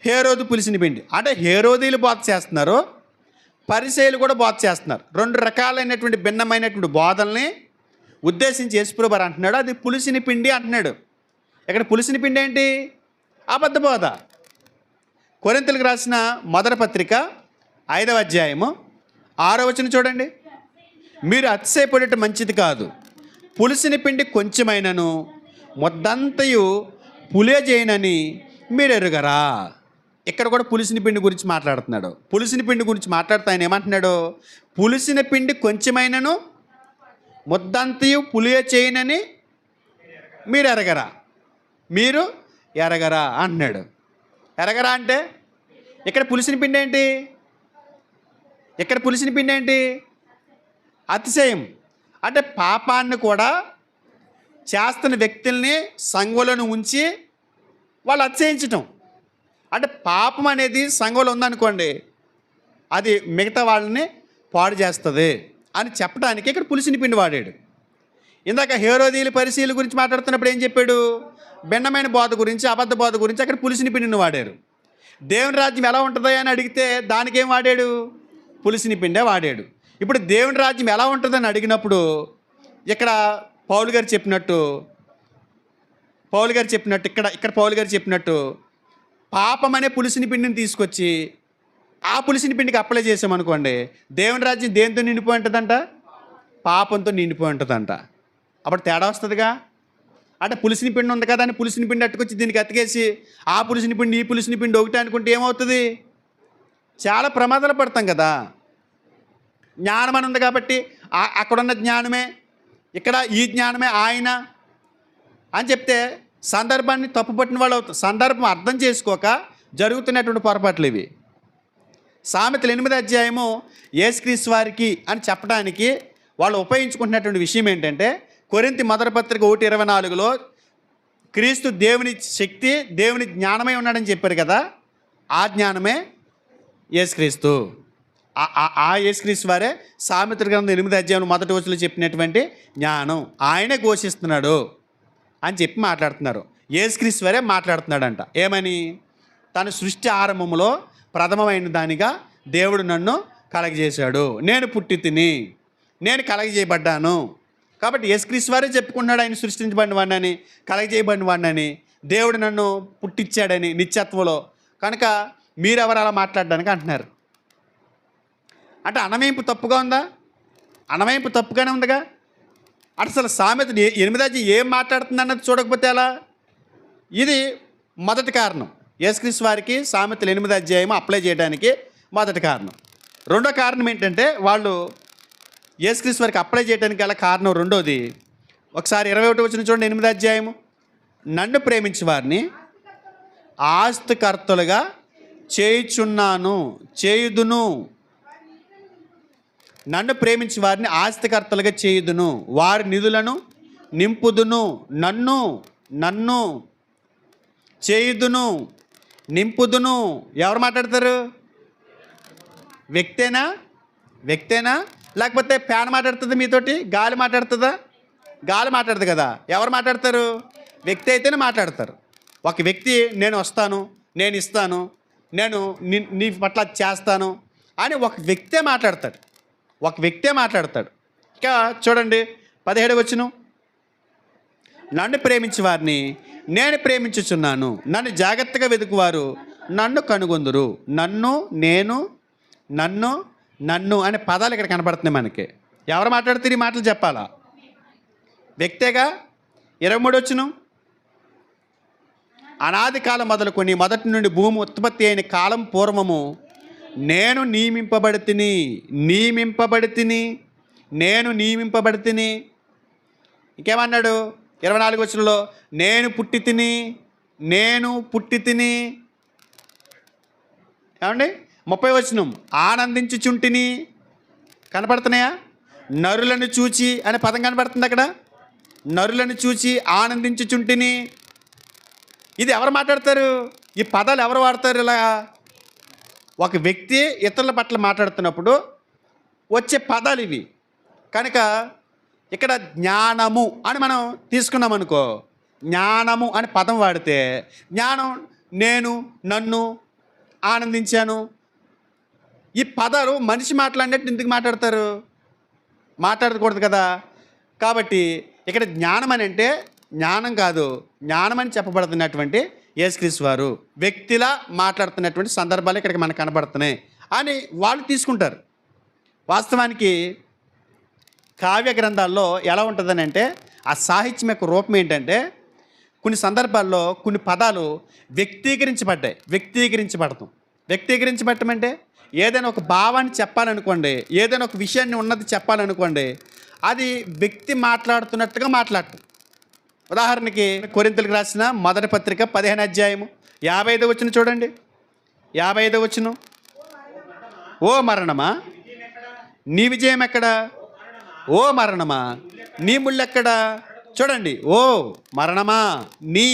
హేరోదు పులిసిన పిండి. అంటే హేరోదీలు బోధ చేస్తున్నారు, పరిసయ్యులు కూడా బోధ చేస్తున్నారు. 2 రకాలైనటువంటి భిన్నమైనటువంటి బోధల్ని ఉద్దేశించి యేసుప్రభువు వారు అంటున్నాడు, అది పులిసిన పిండి అంటున్నాడు. ఇక్కడ పులిసిన పిండి ఏంటి? అబద్ధ బోధ. కొరింథీయులకు రాసిన మొదటి పత్రిక 5వ అధ్యాయము 6వ వచనం చూడండి. మీరు అతిశయపడేట మంచిది కాదు. పులిసిన పిండి కొంచెమైనను మొద్దంతయు పులియజేయనని మీరు ఎరుగరా. ఇక్కడ కూడా పులిసిన పిండి గురించి మాట్లాడుతున్నాడు. పులిసిన పిండి గురించి మాట్లాడుతూ ఆయన ఏమంటున్నాడు? పులిసిన పిండి కొంచెమైనను ముద్దంతయు పులియ చేయనని మీరు ఎరగరా. మీరు ఎరగరా అంటున్నాడు. ఎరగరా అంటే ఇక్కడ పులిసిన పిండి ఏంటి? ఇక్కడ పులిసిన పిండి ఏంటి? అతిశయం. అంటే పాపాన్ని కూడా చేస్తున్న వ్యక్తుల్ని సంఘంలోనే ఉంచి వాళ్ళు అతిశయించటం. అంటే పాపం అనేది సంఘంలో ఉందనుకోండి, అది మిగతా వాళ్ళని పాడు చేస్తుంది అని చెప్పడానికి ఇక్కడ పులిసిన పిండి వాడాడు. ఇందాక హేరోదీయుల పరిశీల గురించి మాట్లాడుతున్నప్పుడు ఏం చెప్పాడు? భిన్నమైన బోధ గురించి, అబద్ధ బోధ గురించి అక్కడ పులిసిన పిండిని వాడారు. దేవుని రాజ్యం ఎలా ఉంటుందో అని అడిగితే దానికేం వాడాడు? పులిసిన పిండే వాడాడు. ఇప్పుడు దేవుని రాజ్యం ఎలా ఉంటుందని అడిగినప్పుడు ఇక్కడ పౌలు గారు చెప్పినట్టు ఇక్కడ పౌలు గారు చెప్పినట్టు పాపం అనే పులిసిన పిండిని తీసుకొచ్చి ఆ పులిసిన పిండికి అప్లై చేసామనుకోండి, దేవుని రాజ్యం దేంతో నిండిపోయి ఉంటుందంట? పాపంతో నిండిపోయి ఉంటుందంట. అప్పుడు తేడా వస్తుందిగా. అంటే పులిసిన పిండి ఉంది కదా అని పులిసిన పిండి అట్టుకొచ్చి దీనికి అతికేసి ఆ పులిసిన పిండి ఈ పులిసిన పిండి ఒకటే అనుకుంటే ఏమవుతుంది? చాలా ప్రమాదాలు పడతాం కదా. జ్ఞానం అని ఉంది కాబట్టి అక్కడున్న జ్ఞానమే, ఇక్కడ ఈ జ్ఞానమే ఆయన అని చెప్తే సందర్భాన్ని తప్పుపట్టిన వాళ్ళు అవుతారు. సందర్భం అర్థం చేసుకోక జరుగుతున్నటువంటి పొరపాట్లు ఇవి. సామెతలు 8వ అధ్యాయము యేసుక్రీస్తు వారికి అని చెప్పడానికి వాళ్ళు ఉపయోగించుకుంటున్నటువంటి విషయం ఏంటంటే, కొరింథీ మొదటి పత్రిక 1:24లో క్రీస్తు దేవుని శక్తి, దేవుని జ్ఞానమై ఉన్నాడని చెప్పారు కదా. ఆ జ్ఞానమే యేసుక్రీస్తు. ఆ యేసుక్రీస్తు వారే సామెతల గ్రంథం 8వ అధ్యాయం మొదటి వచనంలో చెప్పినటువంటి జ్ఞానం ఆయనే ఘోషిస్తున్నాడు అని చెప్పి మాట్లాడుతున్నారు. యేసుక్రీస్తు వారే మాట్లాడుతున్నాడంట. ఏమని? తన సృష్టి ఆరంభంలో ప్రథమమైన దానిగా దేవుడు నన్ను కలగజేశాడు, నేను పుట్టి తిని, నేను కలగజేయబడ్డాను. కాబట్టి యేసుక్రీస్తు వారే చెప్పుకుంటున్నాడు ఆయన సృష్టించబడిన వాడినని, కలగజేయబడిన వాడినని, దేవుడు నన్ను పుట్టించాడని నిత్యత్వంలో. కనుక మీరెవరు అలా మాట్లాడడానికి అంటున్నారు? అంటే అనవైంపు తప్పుగా ఉందా? అనవైంపు తప్పుగానే ఉందిగా. అసలు సామెత 8వ అధ్యాయం ఏం మాట్లాడుతుంది అన్నది చూడకపోతే ఎలా? ఇది మొదటి కారణం. యేసుక్రీస్తు వారికి సామెతలు 8వ అధ్యాయం అప్లై చేయడానికి మొదటి కారణం. రెండో కారణం ఏంటంటే వాళ్ళు యేసుక్రీస్తు వారికి అప్లై చేయడానికి గల కారణం రెండోది. ఒకసారి 21 వచనం చూడండి, 8వ అధ్యాయము. నన్ను ప్రేమించి వారిని ఆస్తికర్తలుగా చేయుదును. నన్ను ప్రేమించి వారిని ఆస్తికర్తలుగా చేయుదును, వారి నిధులను నింపుదును. నన్ను చేయుదును, నింపుదును. ఎవరు మాట్లాడతారు? వ్యక్తేనా లేకపోతే ఫ్యాన్ మాట్లాడుతుంది మీతోటి? గాలి మాట్లాడుతుందా? గాలి మాట్లాడదు కదా. ఎవరు మాట్లాడతారు? వ్యక్తి అయితేనే మాట్లాడతారు. ఒక వ్యక్తి నేను వస్తాను, నేను ఇస్తాను, నేను నీ పట్ల చేస్తాను అని ఒక వ్యక్తే మాట్లాడతాడు. ఇంకా చూడండి 17వ వచనం. నన్ను ప్రేమించి వారిని నేను ప్రేమించుచున్నాను, నన్ను జాగ్రత్తగా వెతుకువారు నన్ను కనుగొందురు. నన్ను అనే పదాలు ఇక్కడ కనపడుతున్నాయి మనకి. ఎవరు మాట్లాడితే ఈ మాటలు చెప్పాలా? వ్యక్తేగా. 23వ వచనం. అనాది కాలం మొదలుకొని మొదటి నుండి భూమి ఉత్పత్తి అయిన కాలం పూర్వము నేను నియమింపబడితిని. ఇంకేమన్నాడు 24వ వచనంలో? నేను పుట్టి తిని. ఏమండి? 30వ వచనం. ఆనందించుచుంటిని. కనపడుతున్నాయా? నరులను చూచి అనే పదం కనపడుతుంది అక్కడ. నరులను చూచి ఆనందించుచుంటిని. ఇది ఎవరు మాట్లాడతారు? ఈ పదాలు ఎవరు వాడతారు? ఇలా ఒక వ్యక్తి ఇతరుల పట్ల మాట్లాడుతున్నప్పుడు వచ్చే పదాలు ఇవి. కనుక ఇక్కడ జ్ఞానము అని మనం తీసుకున్నాం అనుకో, జ్ఞానము అని పదం వాడితే జ్ఞానం నన్ను ఆనందించాను. ఈ పదాలు మనిషి మాట్లాడినట్టు ఎందుకు మాట్లాడతారు? మాట్లాడకూడదు కదా. కాబట్టి ఇక్కడ జ్ఞానం అని అంటే జ్ఞానం కాదు, జ్ఞానం అని చెప్పబడుతున్నటువంటి యేసుక్రీస్తు వారు వ్యక్తిలా మాట్లాడుతున్నటువంటి సందర్భాలు ఇక్కడికి మనకు కనబడుతున్నాయి అని వాళ్ళు తీసుకుంటారు. వాస్తవానికి కావ్య గ్రంథాల్లో ఎలా ఉంటుందని అంటే ఆ సాహిత్యం యొక్క రూపం ఏంటంటే కొన్ని సందర్భాల్లో కొన్ని పదాలు వ్యక్తీకరించబడటం అంటే ఏదైనా ఒక భావాన్ని చెప్పాలనుకోండి, ఏదైనా ఒక విషయాన్ని ఉన్నది చెప్పాలనుకోండి, అది వ్యక్తి మాట్లాడుతున్నట్టుగా మాట్లాడటం. ఉదాహరణకి కొరింథీయులకు రాసిన మొదటి పత్రిక 15వ అధ్యాయము 55వ వచనం చూడండి. 55వ వచనం. ఓ మరణమా నీ విజయం ఎక్కడా? ఓ మరణమా నీ ముళ్ళెక్కడా? చూడండి. ఓ మరణమా నీ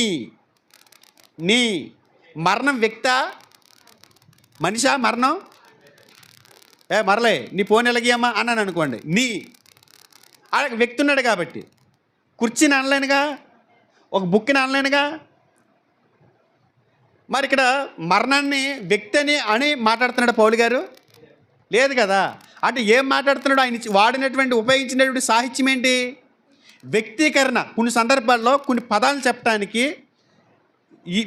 మరణం వ్యక్తా మనిషా? మరణం మరలే నీ ఫోన్ ఎలాగేయమ్మా అన్నాను అనుకోండి. ఆ వ్యక్తి ఉన్నాడు కాబట్టి కుర్చీని అనలేనుగా, ఒక బుక్ని అనలేనుగా. మరి ఇక్కడ మరణాన్ని వ్యక్తి అని మాట్లాడుతున్నాడు పౌలు గారు? లేదు కదా. అంటే ఏం మాట్లాడుతున్నాడు? ఆయన వాడినటువంటి ఉపయోగించినటువంటి సాహిత్యం ఏంటి? వ్యక్తీకరణ. కొన్ని సందర్భాల్లో కొన్ని పదాలను చెప్పడానికి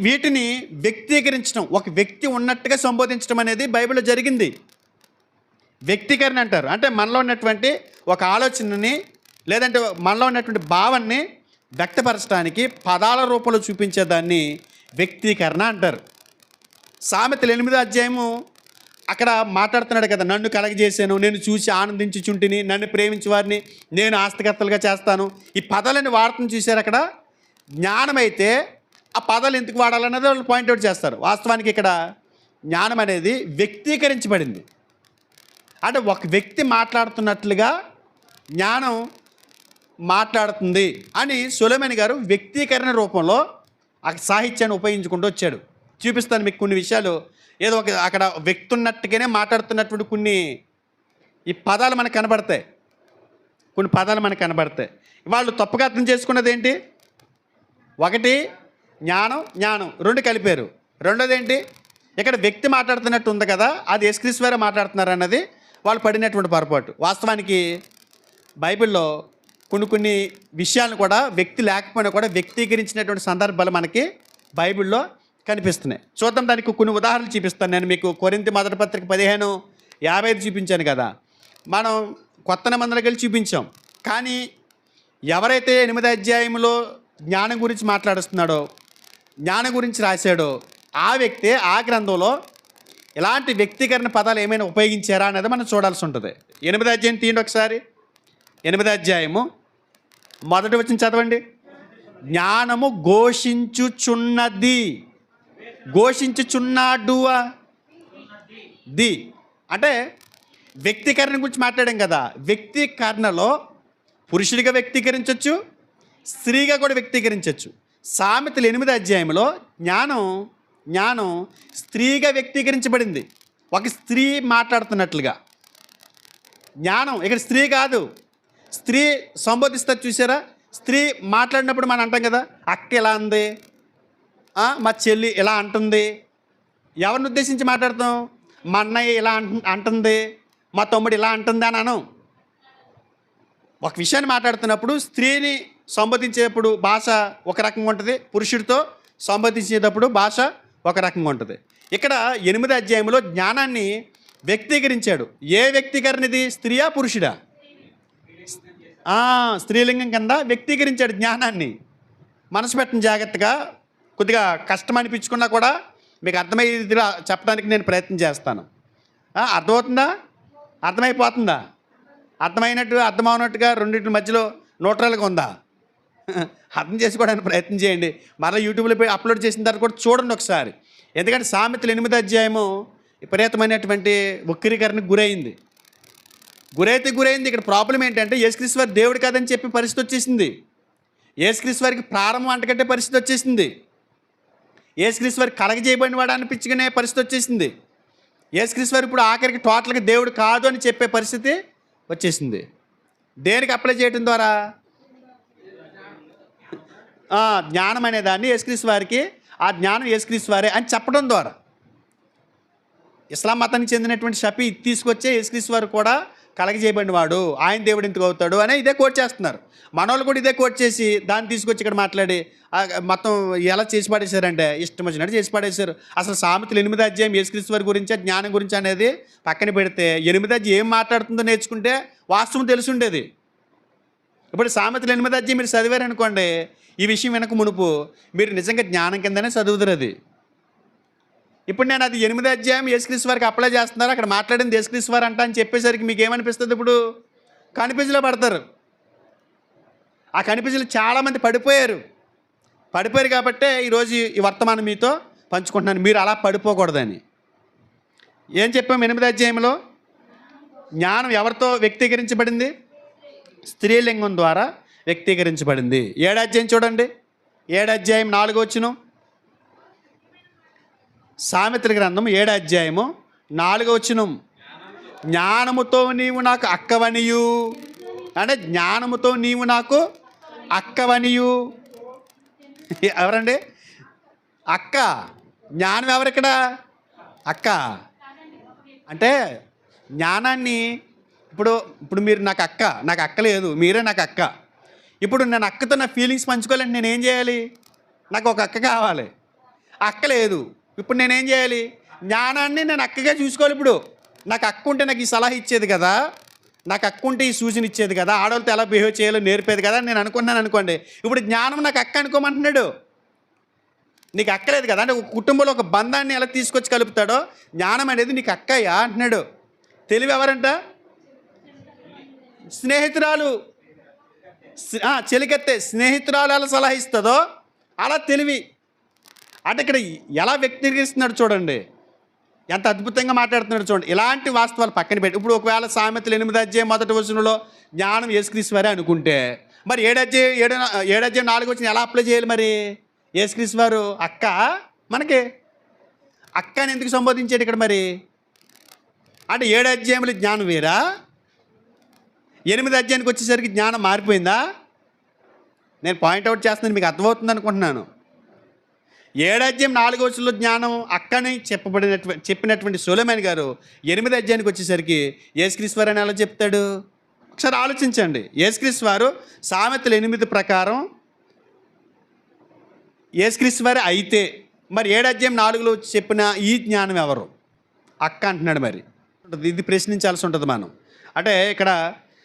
వీటిని వ్యక్తీకరించడం, ఒక వ్యక్తి ఉన్నట్టుగా సంబోధించడం అనేది బైబిల్లో జరిగింది. వ్యక్తీకరణ అంటారు. అంటే మనలో ఉన్నటువంటి ఒక ఆలోచనని లేదంటే మనలో ఉన్నటువంటి భావాన్ని వ్యక్తపరచడానికి పదాల రూపంలో చూపించేదాన్ని వ్యక్తీకరణ అంటారు. సామెతలు 8వ అధ్యాయము అక్కడ మాట్లాడుతున్నాడు కదా, నన్ను కలగజేశాను, నేను చూసి ఆనందించుచుంటిని, నన్ను ప్రేమించి వారిని నేను ఆస్తికర్తలుగా చేస్తాను. ఈ పదాలని వాడుతుంది చూశారు. అక్కడ జ్ఞానమైతే ఆ పదాలు ఎందుకు వాడాలన్నది వాళ్ళు పాయింట్అవుట్ చేస్తారు. వాస్తవానికి ఇక్కడ జ్ఞానం అనేది వ్యక్తీకరించబడింది. అంటే ఒక వ్యక్తి మాట్లాడుతున్నట్లుగా జ్ఞానం మాట్లాడుతుంది అని సొలొమోను గారు వ్యక్తీకరణ రూపంలో ఆ సాహిత్యాన్ని ఉపయోగించుకుంటూ వచ్చాడు. చూపిస్తాను మీకు కొన్ని విషయాలు. ఏదో ఒక అక్కడ వ్యక్తి ఉన్నట్టుగానే మాట్లాడుతున్నటువంటి కొన్ని ఈ పదాలు మనకు కనబడతాయి. కొన్ని పదాలు మనకు కనబడతాయి. వాళ్ళు తప్పుగా అర్థం చేసుకున్నది ఏంటి? ఒకటి జ్ఞానం రెండు కలిపారు. రెండోది ఏంటి? ఇక్కడ వ్యక్తి మాట్లాడుతున్నట్టు ఉంది కదా, అది యేసుక్రీస్తు వారే మాట్లాడుతున్నారు అన్నది వాళ్ళు పడినటువంటి పొరపాటు. వాస్తవానికి బైబిల్లో కొన్ని విషయాలను కూడా వ్యక్తి లేకపోయినా కూడా వ్యక్తీకరించినటువంటి సందర్భాలు మనకి బైబిల్లో కనిపిస్తున్నాయి. చూద్దాం. దానికి కొన్ని ఉదాహరణలు చూపిస్తాను. నేను మీకు కొరింథీ మొదటి పత్రిక 15:55 చూపించాను కదా. మనం కొత్త నిబంధనకి వెళ్ళి చూపించాం. కానీ ఎవరైతే 8వ అధ్యాయంలో జ్ఞానం గురించి మాట్లాడుస్తున్నాడో, జ్ఞానం గురించి రాశాడో, ఆ వ్యక్తే ఆ గ్రంథంలో ఇలాంటి వ్యక్తీకరణ పదాలు ఏమైనా ఉపయోగించారా అనేది మనం చూడాల్సి ఉంటుంది. 8వ అధ్యాయం తీయండి ఒకసారి. 8వ అధ్యాయము మొదటి వచనం చదవండి. జ్ఞానము ఘోషించుచున్నది. ఘోషించుచున్నాడు ది అంటే వ్యక్తీకరణ గురించి మాట్లాడాం కదా. వ్యక్తీకరణలో పురుషుడిగా వ్యక్తీకరించవచ్చు, స్త్రీగా కూడా వ్యక్తీకరించవచ్చు. సామెతలు 8వ అధ్యాయంలో జ్ఞానం స్త్రీగా వ్యక్తీకరించబడింది. ఒక స్త్రీ మాట్లాడుతున్నట్లుగా జ్ఞానం ఇక్కడ స్త్రీ కాదు. స్త్రీ సంబోధిస్తారు చూసారా. స్త్రీ మాట్లాడినప్పుడు మనం అంటాం కదా, అక్క ఇలా అంది, మా చెల్లి ఇలా అంటుంది. ఎవరిని ఉద్దేశించి మాట్లాడతాం? మా అన్నయ్య ఇలా అంటుంది, మా తమ్ముడు ఇలా అంటుంది అని అనం. ఒక విషయాన్ని మాట్లాడుతున్నప్పుడు స్త్రీని సంబోధించేటప్పుడు భాష ఒక రకంగా ఉంటుంది, పురుషుడితో సంబోధించేటప్పుడు భాష ఒక రకంగా ఉంటుంది. ఇక్కడ 8వ అధ్యాయంలో జ్ఞానాన్ని వ్యక్తీకరించాడు. ఏ వ్యక్తీకరణ ఇది? స్త్రీయా పురుషుడా? స్త్రీలింగం కింద వ్యక్తీకరించాడు జ్ఞానాన్ని. మనసు పెట్టిన జాగ్రత్తగా, కొద్దిగా కష్టం అనిపించుకున్నా కూడా మీకు అర్థమయ్యేదిగా చెప్పడానికి నేను ప్రయత్నం చేస్తాను. అర్థమవుతుందా? అర్థమైపోతుందా? అర్థమైనట్టు అర్థమవునట్టుగా రెండింటి మధ్యలో న్యూట్రల్గా ఉందా? అర్థం చేసుకోవడానికి ప్రయత్నం చేయండి. మరలా యూట్యూబ్లో అప్లోడ్ చేసిన తర్వాత కూడా చూడండి ఒకసారి. ఎందుకంటే సామెతలు 8వ అధ్యాయము విపరీతమైనటువంటి వక్రీకరణకు గురైంది. ఇక్కడ ప్రాబ్లం ఏంటంటే యేసుక్రీస్తు వారు దేవుడు కాదని చెప్పి పరిస్థితి వచ్చేసింది. యేసుక్రీస్తు వారికి ప్రారంభం అంటకంటే పరిస్థితి వచ్చేసింది. యేసుక్రీస్తు వారికి కలగజేయబడిన వాడు అనిపించుకునే పరిస్థితి వచ్చేసింది. యేసుక్రీస్తు వారు ఇప్పుడు ఆఖరికి టోటల్గా దేవుడు కాదు అని చెప్పే పరిస్థితి వచ్చేసింది. దేనికి అప్లై చేయడం ద్వారా? జ్ఞానం అనే దాన్ని యేసుక్రీస్తు వారికి, ఆ జ్ఞానం యేసుక్రీస్తు వారే అని చెప్పడం ద్వారా. ఇస్లాం మతానికి చెందినటువంటి షఫీ తీసుకొచ్చే యేసుక్రీస్తు వారు కూడా కలగజేయబడిన వాడు, ఆయన దేవుడు ఎందుకు అవుతాడు అని ఇదే కోట్ చేస్తున్నారు. మనోళ్ళు కూడా ఇదే కోట్ చేసి దాన్ని తీసుకొచ్చి ఇక్కడ మాట్లాడి మొత్తం ఎలా చేసి పడేశారంటే ఇష్టం వచ్చినట్టు చేసి పడేశారు. అసలు సామెతలు 8వ అధ్యాయం యేసుక్రీస్తు వారి గురించి, జ్ఞానం గురించి అనేది పక్కన పెడితే 8వ అధ్యాయం ఏం మాట్లాడుతుందో నేర్చుకుంటే వాస్తవం తెలిసి ఉండేది. ఇప్పుడు సామెతలు 8వ అధ్యాయం మీరు చదివారనుకోండి, ఈ విషయం వెనక మునుపు మీరు నిజంగా జ్ఞానం కిందనే చదువుతారు అది. ఇప్పుడు నేను అది 8వ అధ్యాయం యేసుక్రీస్తు వారికి అప్లై చేస్తున్నారు, అక్కడ మాట్లాడింది యేసుక్రీస్తు వారు అంట అని చెప్పేసరికి మీకు ఏమనిపిస్తుంది? ఇప్పుడు కన్ఫ్యూజ్లో పడతారు. ఆ కన్ఫ్యూజ్లో చాలామంది పడిపోయారు కాబట్టే ఈరోజు ఈ వర్తమానం మీతో పంచుకుంటున్నాను. మీరు అలా పడిపోకూడదని. ఏం చెప్పాము? 8వ అధ్యాయంలో జ్ఞానం ఎవరితో వ్యక్తీకరించబడింది? స్త్రీలింగం ద్వారా వ్యక్తీకరించబడింది. 7వ అధ్యాయం చూడండి. 7వ అధ్యాయం 4వ వచనం. సామెతల గ్రంథం 7వ అధ్యాయము 4వ వచనం. జ్ఞానముతో నీవు నాకు అక్కవనియు, అంటే జ్ఞానముతో నీవు నాకు అక్కవనియు. ఎవరండి అక్క? జ్ఞానం ఎవరిక్కడ? అక్క అంటే జ్ఞానాన్ని ఇప్పుడు మీరు నాకు అక్క లేదు, మీరే నాకు అక్క. ఇప్పుడు నేను అక్కతో నా ఫీలింగ్స్ పంచుకోవాలంటే నేను ఏం చేయాలి? నాకు ఒక అక్క కావాలి. అక్క లేదు, ఇప్పుడు నేనేం చేయాలి? జ్ఞానాన్ని నేను అక్కగా చూసుకోవాలి. ఇప్పుడు నాకు అక్క ఉంటే నాకు ఈ సలహా ఇచ్చేది కదా, నాకు అక్క ఉంటే ఈ సూచన ఇచ్చేది కదా, ఆడవాళ్ళతో ఎలా బిహేవ్ చేయాలో నేర్పేది కదా నేను అనుకున్నాను అనుకోండి. ఇప్పుడు జ్ఞానం నాకు అక్క అనుకోమంటున్నాడు. నీకు అక్కలేదు కదా అంటే ఒక కుటుంబంలో ఒక బంధాన్ని ఎలా తీసుకొచ్చి కలుపుతాడో జ్ఞానం అనేది నీకు అక్కయ్యా అంటున్నాడు. తెలివి ఎవరంట? స్నేహితురాలు, చెలికత్తే స్నేహితురాలు ఎలా సలహా ఇస్తుందో అలా తెలివి. అంటే ఇక్కడ ఎలా వ్యక్తీకరిస్తున్నాడు చూడండి, ఎంత అద్భుతంగా మాట్లాడుతున్నాడు చూడండి. ఇలాంటి వాస్తవాలు పక్కన పెట్టి ఇప్పుడు ఒకవేళ సామెతలు 8వ అధ్యాయం 1వ వచనంలో జ్ఞానం యేసుక్రీస్తు వారే అనుకుంటే మరి 7వ అధ్యాయం 4వ వచనం ఎలా అప్లై చేయాలి? మరి యేసుక్రీస్తు వారు అక్క మనకి అక్క అని ఎందుకు సంబోధించాడు ఇక్కడ? మరి అంటే 7వ అధ్యాయంలో జ్ఞానం వేరా, 8వ అధ్యాయానికి వచ్చేసరికి జ్ఞానం మారిపోయిందా? నేను పాయింట్అవుట్ చేస్తున్నాను, మీకు అర్థమవుతుంది అనుకుంటున్నాను. 7వ అధ్యాయం 4వ వచనంలో జ్ఞానం అక్కని చెప్పినటువంటి సొలొమోను గారు 8వ అధ్యాయానికి వచ్చేసరికి యేసుక్రీస్తు వారు అని ఎలా చెప్తాడు? ఒకసారి ఆలోచించండి. యేసుక్రీస్తు వారు సామెతలు 8 ప్రకారం యేసుక్రీస్తు వారు అయితే మరి 7వ అధ్యాయం 4లో చెప్పిన ఈ జ్ఞానం ఎవరు? అక్క అంటున్నాడు. మరి ఇది ప్రశ్నించాల్సి ఉంటుంది మనం. అంటే ఇక్కడ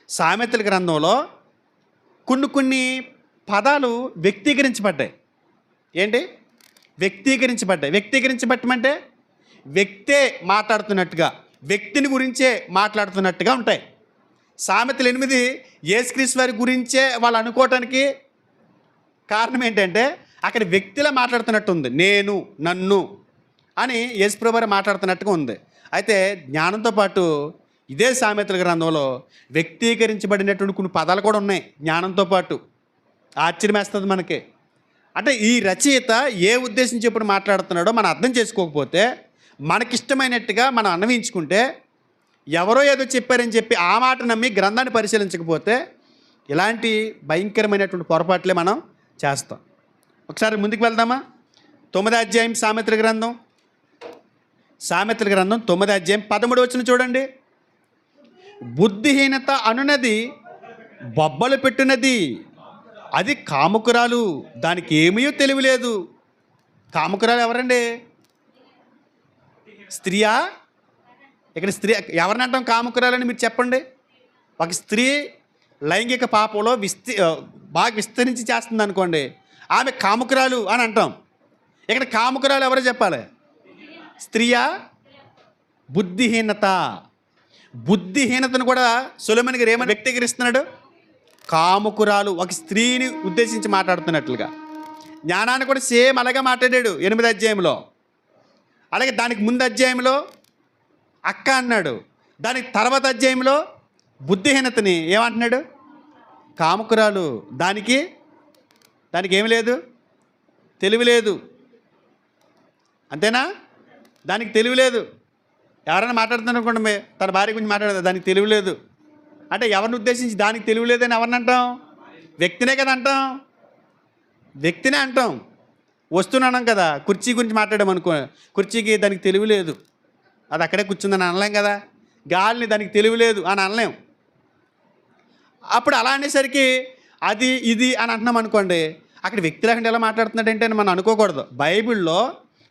సామెతల గ్రంథంలో కొన్ని పదాలు వ్యక్తీకరించబడ్డాయి. ఏంటి? వ్యక్తీకరించబట్టమంటే వ్యక్తే మాట్లాడుతున్నట్టుగా, వ్యక్తిని గురించే మాట్లాడుతున్నట్టుగా ఉంటాయి. సామెతలు 8 యేసుక్రీస్తు వారి గురించే వాళ్ళు అనుకోవటానికి కారణం ఏంటంటే అక్కడ వ్యక్తిలా మాట్లాడుతున్నట్టు ఉంది. నేను, నన్ను అని యేసుప్రభు వారు మాట్లాడుతున్నట్టుగా ఉంది. అయితే జ్ఞానంతో పాటు ఇదే సామెతల గ్రంథంలో వ్యక్తీకరించబడినటువంటి కొన్ని పదాలు కూడా ఉన్నాయి జ్ఞానంతో పాటు. ఆశ్చర్యం వేస్తుంది మనకి. అంటే ఈ రచయిత ఏ ఉద్దేశం చెప్పుడు మాట్లాడుతున్నాడో మనం అర్థం చేసుకోకపోతే, మనకిష్టమైనట్టుగా మనం అన్వయించుకుంటే, ఎవరో ఏదో చెప్పారని చెప్పి ఆ మాట నమ్మి గ్రంథాన్ని పరిశీలించకపోతే ఇలాంటి భయంకరమైనటువంటి పొరపాట్లే మనం చేస్తాం. ఒకసారి ముందుకు వెళ్దామా? 9వ అధ్యాయం సామెతల గ్రంథం 9వ అధ్యాయం 13వ వచనం చూడండి. బుద్ధిహీనత అనునది బొబ్బలు పెట్టునది, అది కాముకురాలు, దానికి ఏమీ తెలియలేదు. కాముకురాలు ఎవరండి? స్త్రీయా? ఇక్కడ స్త్రీ ఎవరిని అంటాం కాముకురాలని మీరు చెప్పండి. ఒక స్త్రీ లైంగిక పాపంలో బాగా విస్తరించి చేస్తుంది అనుకోండి, ఆమె కాముకురాలు అని అంటాం. ఇక్కడ కాముకురాలు ఎవరో చెప్పాలి? స్త్రీయా? బుద్ధిహీనతను కూడా సొలొమోను గారు ఏమని వ్యక్తీకరిస్తున్నాడు? కాముకురాలు, ఒక స్త్రీని ఉద్దేశించి మాట్లాడుతున్నట్లుగా. జ్ఞానాన్ని కూడా సేమ్ అలాగే మాట్లాడాడు 8వ అధ్యాయంలో. అలాగే దానికి ముందు అధ్యాయంలో అక్క అన్నాడు. దానికి తర్వాత అధ్యాయంలో బుద్ధిహీనతని ఏమంటున్నాడు? కాముకురాలు. దానికి ఏమి లేదు, తెలివి లేదు. అంతేనా? దానికి తెలివి లేదు. ఎవరైనా మాట్లాడుతున్నారు అనుకోండి, తన భార్య గురించి మాట్లాడదు, దానికి తెలివి లేదు అంటే ఎవరిని ఉద్దేశించి దానికి తెలివి లేదని ఎవరిని అంటాం? వ్యక్తినే కదా అంటాం. వ్యక్తినే అంటాం. వస్తున్నాం కదా, కుర్చీ గురించి మాట్లాడామనుకో, కుర్చీకి దానికి తెలివి లేదు, అది అక్కడే కూర్చుందని అనలేం కదా. గాలిని దానికి తెలివి లేదు అని అనలేం. అప్పుడు అలా అనేసరికి అది ఇది అని అంటున్నాం అనుకోండి, అక్కడ వ్యక్తి లేకుండా ఎలా మాట్లాడుతున్నాడంటే అని మనం అనుకోకూడదు. బైబిల్లో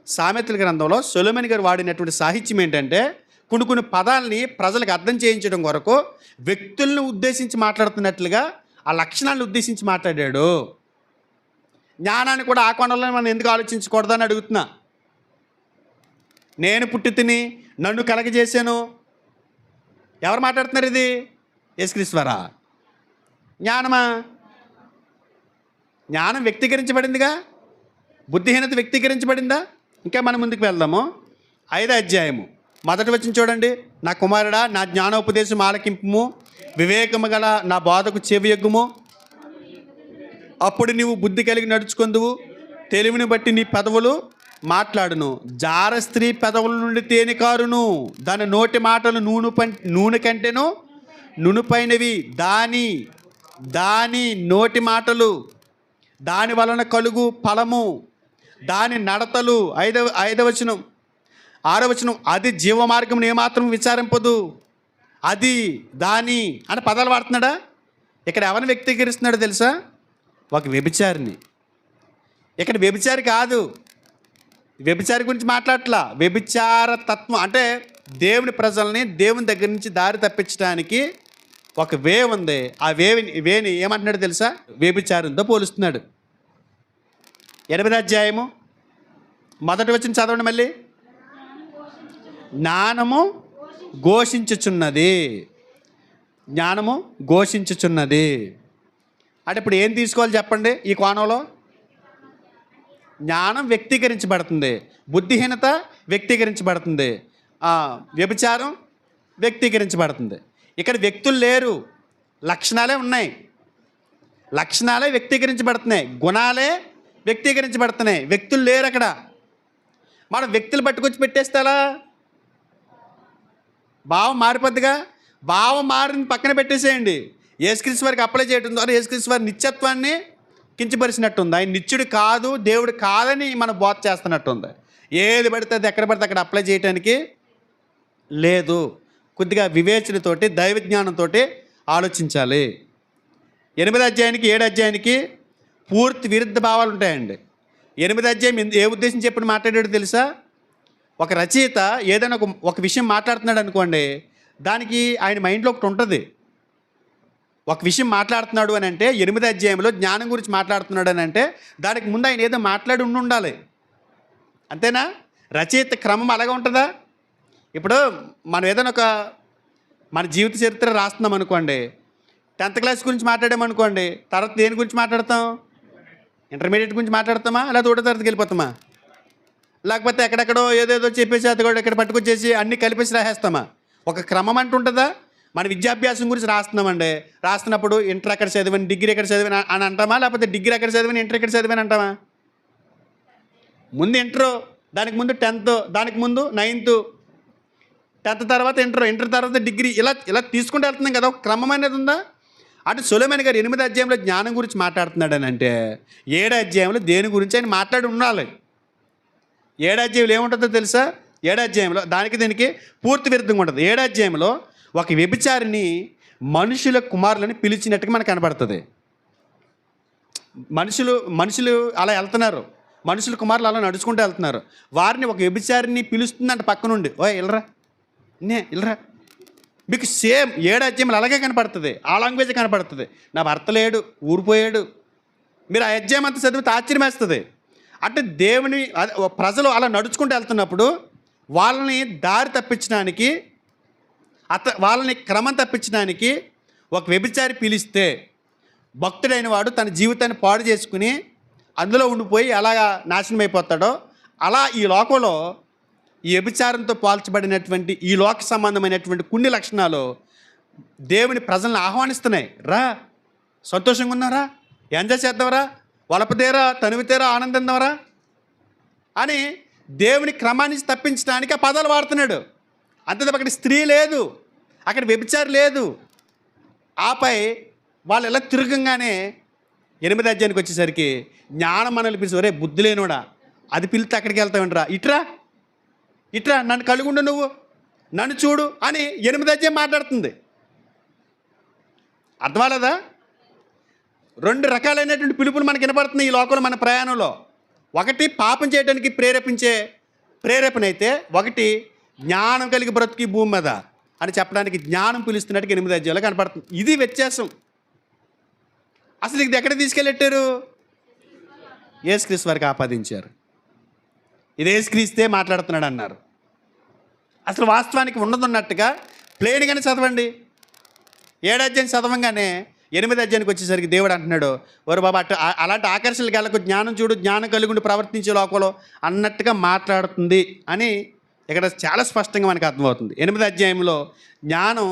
సామెతల గ్రంథంలో సొలొమోను గారు వాడినటువంటి సాహిత్యం ఏంటంటే కొన్ని పదాలని ప్రజలకు అర్థం చేయించడం కొరకు వ్యక్తులను ఉద్దేశించి మాట్లాడుతున్నట్లుగా ఆ లక్షణాలను ఉద్దేశించి మాట్లాడాడు. జ్ఞానాన్ని కూడా ఆ కోణంలో మనం ఎందుకు ఆలోచించకూడదని అడుగుతున్నా. నేను పుట్టి తిని నన్ను కలగజేశాను, ఎవరు మాట్లాడుతున్నారు? ఇది యేసుక్రీస్తు వారా? జ్ఞానమా? జ్ఞానం వ్యక్తీకరించబడిందిగా, బుద్ధిహీనత వ్యక్తీకరించబడిందా? ఇంకా మనం ముందుకు వెళ్దాము. 5వ అధ్యాయము 1వ వచనం చూడండి. నా కుమారుడా, నా జ్ఞానోపదేశం ఆలకింపుము, వివేకము గల నా బోధకు చెవియొగ్గుము. అప్పుడు నీవు బుద్ధి కలిగి నడుచుకొందువు, తెలివిని బట్టి నీ పెదవులు మాట్లాడును. జార స్త్రీ పెదవుల నుండి తేనె కారును, దాని నోటి మాటలు నూనె కంటేను నునుపైనవి. దాని నోటి మాటలు, దాని వలన కలుగు ఫలము, దాని నడతలు. 5వ వచనం 6వ వచనం, అది జీవమార్గం ఏమాత్రం విచారింపదు. అది దాని అని పదాలు వాడుతున్నాడా? ఇక్కడ ఎవరిని వ్యక్తీకరిస్తున్నాడో తెలుసా? ఒక వ్యభిచారిని. ఇక్కడ వ్యభిచారి కాదు, వ్యభిచారి గురించి మాట్లాడట్లా. వ్యభిచార తత్వం అంటే దేవుని ప్రజల్ని దేవుని దగ్గర నుంచి దారి తప్పించడానికి ఒక వే ఉంది. ఆ వేని ఏమంటున్నాడు తెలుసా? వ్యభిచారంతో పోలుస్తున్నాడు. 8వ అధ్యాయము 1వ వచనం చదవండి మళ్ళీ. జ్ఞానము ఘోషించుచున్నది. అంటే ఇప్పుడు ఏం తీసుకోవాలి చెప్పండి? ఈ కోణంలో జ్ఞానం వ్యక్తీకరించబడుతుంది, బుద్ధిహీనత వ్యక్తీకరించబడుతుంది, వ్యభిచారం వ్యక్తీకరించబడుతుంది. ఇక్కడ వ్యక్తులు లేరు, లక్షణాలే ఉన్నాయి. లక్షణాలే వ్యక్తీకరించబడుతున్నాయి, గుణాలే వ్యక్తీకరించబడుతున్నాయి. వ్యక్తులు లేరు అక్కడ. మనం వ్యక్తులు పట్టుకొచ్చి పెట్టేస్తాలా? భావం మారిపోద్దిగా. భావం మారిని పక్కన పెట్టేసేయండి. యేసుక్రీస్తు వారికి అప్లై చేయడం ద్వారా యేసుక్రీస్తు వారి నిత్యత్వాన్ని కించపరిచినట్టుంది. ఆయన నిత్యుడు కాదు, దేవుడు కాదని మనం బోధ చేస్తున్నట్టుంది. ఏది పడితే అది ఎక్కడ పడితే అక్కడ అప్లై చేయడానికి లేదు. కొద్దిగా వివేచనతోటి దైవ జ్ఞానంతో ఆలోచించాలి. 8వ అధ్యాయానికి 7వ అధ్యాయానికి పూర్తి విరుద్ధ భావాలు ఉంటాయండి. 8వ అధ్యాయం ఏ ఉద్దేశం చెప్పి మాట్లాడాడో తెలుసా? ఒక రచయిత ఏదైనా ఒక విషయం మాట్లాడుతున్నాడు అనుకోండి, దానికి ఆయన మైండ్లో ఒకటి ఉంటుంది. ఒక విషయం మాట్లాడుతున్నాడు అని అంటే 8వ అధ్యాయంలో జ్ఞానం గురించి మాట్లాడుతున్నాడు అని అంటే దానికి ముందు ఆయన ఏదో మాట్లాడి ఉండాలి. అంతేనా? రచయిత క్రమం అలాగే ఉంటుందా? ఇప్పుడు మనం ఏదైనా మన జీవిత చరిత్ర రాస్తున్నాం అనుకోండి, 10th క్లాస్ గురించి మాట్లాడామనుకోండి, తర్వాత దేని గురించి మాట్లాడతాం? ఇంటర్మీడియట్ గురించి మాట్లాడతామా, లేదా ఒకటో తరగతికి వెళ్ళిపోతామా? లేకపోతే ఎక్కడెక్కడో ఏదేదో చెప్పేసి అది కూడా ఇక్కడ పట్టుకొచ్చేసి అన్నీ కలిపేసి రాసేస్తామా? ఒక క్రమం అంటూ ఉంటుందా? మన విద్యాభ్యాసం గురించి రాస్తున్నామండి, రాస్తున్నప్పుడు ఇంటర్ ఎక్కడ చదివాను, డిగ్రీ ఎక్కడ చదివాను అని అంటామా, లేకపోతే డిగ్రీ ఎక్కడ చదివాను, ఇంటర్ ఎక్కడ చదివాను అంటామా? ముందు ఇంటరు, దానికి ముందు 10th, దానికి ముందు 9th, 10th తర్వాత ఇంటర్ తర్వాత డిగ్రీ, ఇలా ఇలా తీసుకుంటూ వెళ్తున్నాం కదా. ఒక క్రమం అనేది ఉందా? అటు సొలొమోను గారు 8వ అధ్యాయంలో జ్ఞానం గురించి మాట్లాడుతున్నాడు అని అంటే 7వ అధ్యాయంలో దేని గురించి ఆయన మాట్లాడి ఉండాలి. 7వ అధ్యాయంలో ఏముంటుందో తెలుసా? 7వ అధ్యాయంలో దానికి దీనికి పూర్తి విరుద్ధంగా ఉంటుంది. 7వ అధ్యాయంలో ఒక వ్యభిచారిని మనుషుల కుమారులని పిలిచినట్టుగా మనకు కనబడుతుంది. మనుషులు అలా వెళ్తున్నారు, మనుషుల కుమారులు అలా నడుచుకుంటూ వెళ్తున్నారు. వారిని ఒక వ్యభిచారిని పిలుస్తుందంట పక్క నుండి, ఓ ఇల్లరా ఇల్లరా. మీకు సేమ్ 7వ అధ్యాయంలో అలాగే కనపడుతుంది, ఆ లాంగ్వేజ్ కనపడుతుంది. నా భర్త లేడు, ఊరిపోయాడు. మీరు ఆ అధ్యాయం అంతా చదివితే ఆశ్చర్యం వేస్తుంది. అంటే దేవుని ప్రజలు అలా నడుచుకుంటూ వెళ్తున్నప్పుడు వాళ్ళని దారి తప్పించడానికి, వాళ్ళని క్రమం తప్పించడానికి ఒక వ్యభిచారి పిలిస్తే భక్తుడైన వాడు తన జీవితాన్ని పాడు చేసుకుని అందులో ఉండిపోయి అలాగా నాశనం అయిపోతాడో, అలా ఈ లోకంలో ఈ వ్యభిచారంతో పోల్చబడినటువంటి ఈ లోక సంబంధమైనటువంటి కొన్ని లక్షణాలు దేవుని ప్రజలను ఆహ్వానిస్తున్నాయి. రా, సంతోషంగా ఉన్నారా, ఎంజాయ్ చేద్దామరా, వలపదేరా, తనివితేరా, ఆనందిందవరా అని దేవుని క్రమాన్ని తప్పించడానికి ఆ పదాలు వాడుతున్నాడు. అంతే తప్ప అక్కడ స్త్రీ లేదు, అక్కడ వ్యభిచారి లేదు. ఆపై వాళ్ళు ఎలా తిరగంగానే 8వ అధ్యాయానికి వచ్చేసరికి జ్ఞానం మనల్ని పిలిచి, ఒరే బుద్ధి లేనోడా, అది పిలిస్తే అక్కడికి వెళ్తామంటరా, ఇట్రా నన్ను కలుగుండు, నువ్వు నన్ను చూడు అని 8వ అధ్యాయం మాట్లాడుతుంది. అర్థమవలేదా? 2 రకాలైనటువంటి పిలుపులు మనకు వినపడుతుంది ఈ లోకంలో మన ప్రయాణంలో. ఒకటి పాపం చేయడానికి ప్రేరేపణ అయితే, ఒకటి జ్ఞానం కలిగి బ్రతుకి భూమి మీద అని చెప్పడానికి జ్ఞానం పిలుస్తున్నట్టుగా 8వ అధ్యాయంలో కనపడుతుంది. ఇది వ్యత్యాసం. అసలు ఇది ఎక్కడ తీసుకెళ్ళెట్టారు? యేసుక్రీస్తు వారికి ఆపాదించారు. ఇది యేసుక్రీస్తే మాట్లాడుతున్నాడు అన్నారు. అసలు వాస్తవానికి ఉన్నట్టుగా ప్లేన్గానే చదవండి. 7వ అధ్యాయం చదవంగానే 8వ అధ్యాయానికి వచ్చేసరికి దేవుడు అంటున్నాడు, ఓరు బాబా అలాంటి ఆకర్షణలకు వెళ్ళకు, జ్ఞానం చూడు, జ్ఞానం కలిగి ప్రవర్తించే లోకంలో అన్నట్టుగా మాట్లాడుతుంది అని ఇక్కడ చాలా స్పష్టంగా మనకు అర్థమవుతుంది. 8వ అధ్యాయంలో జ్ఞానం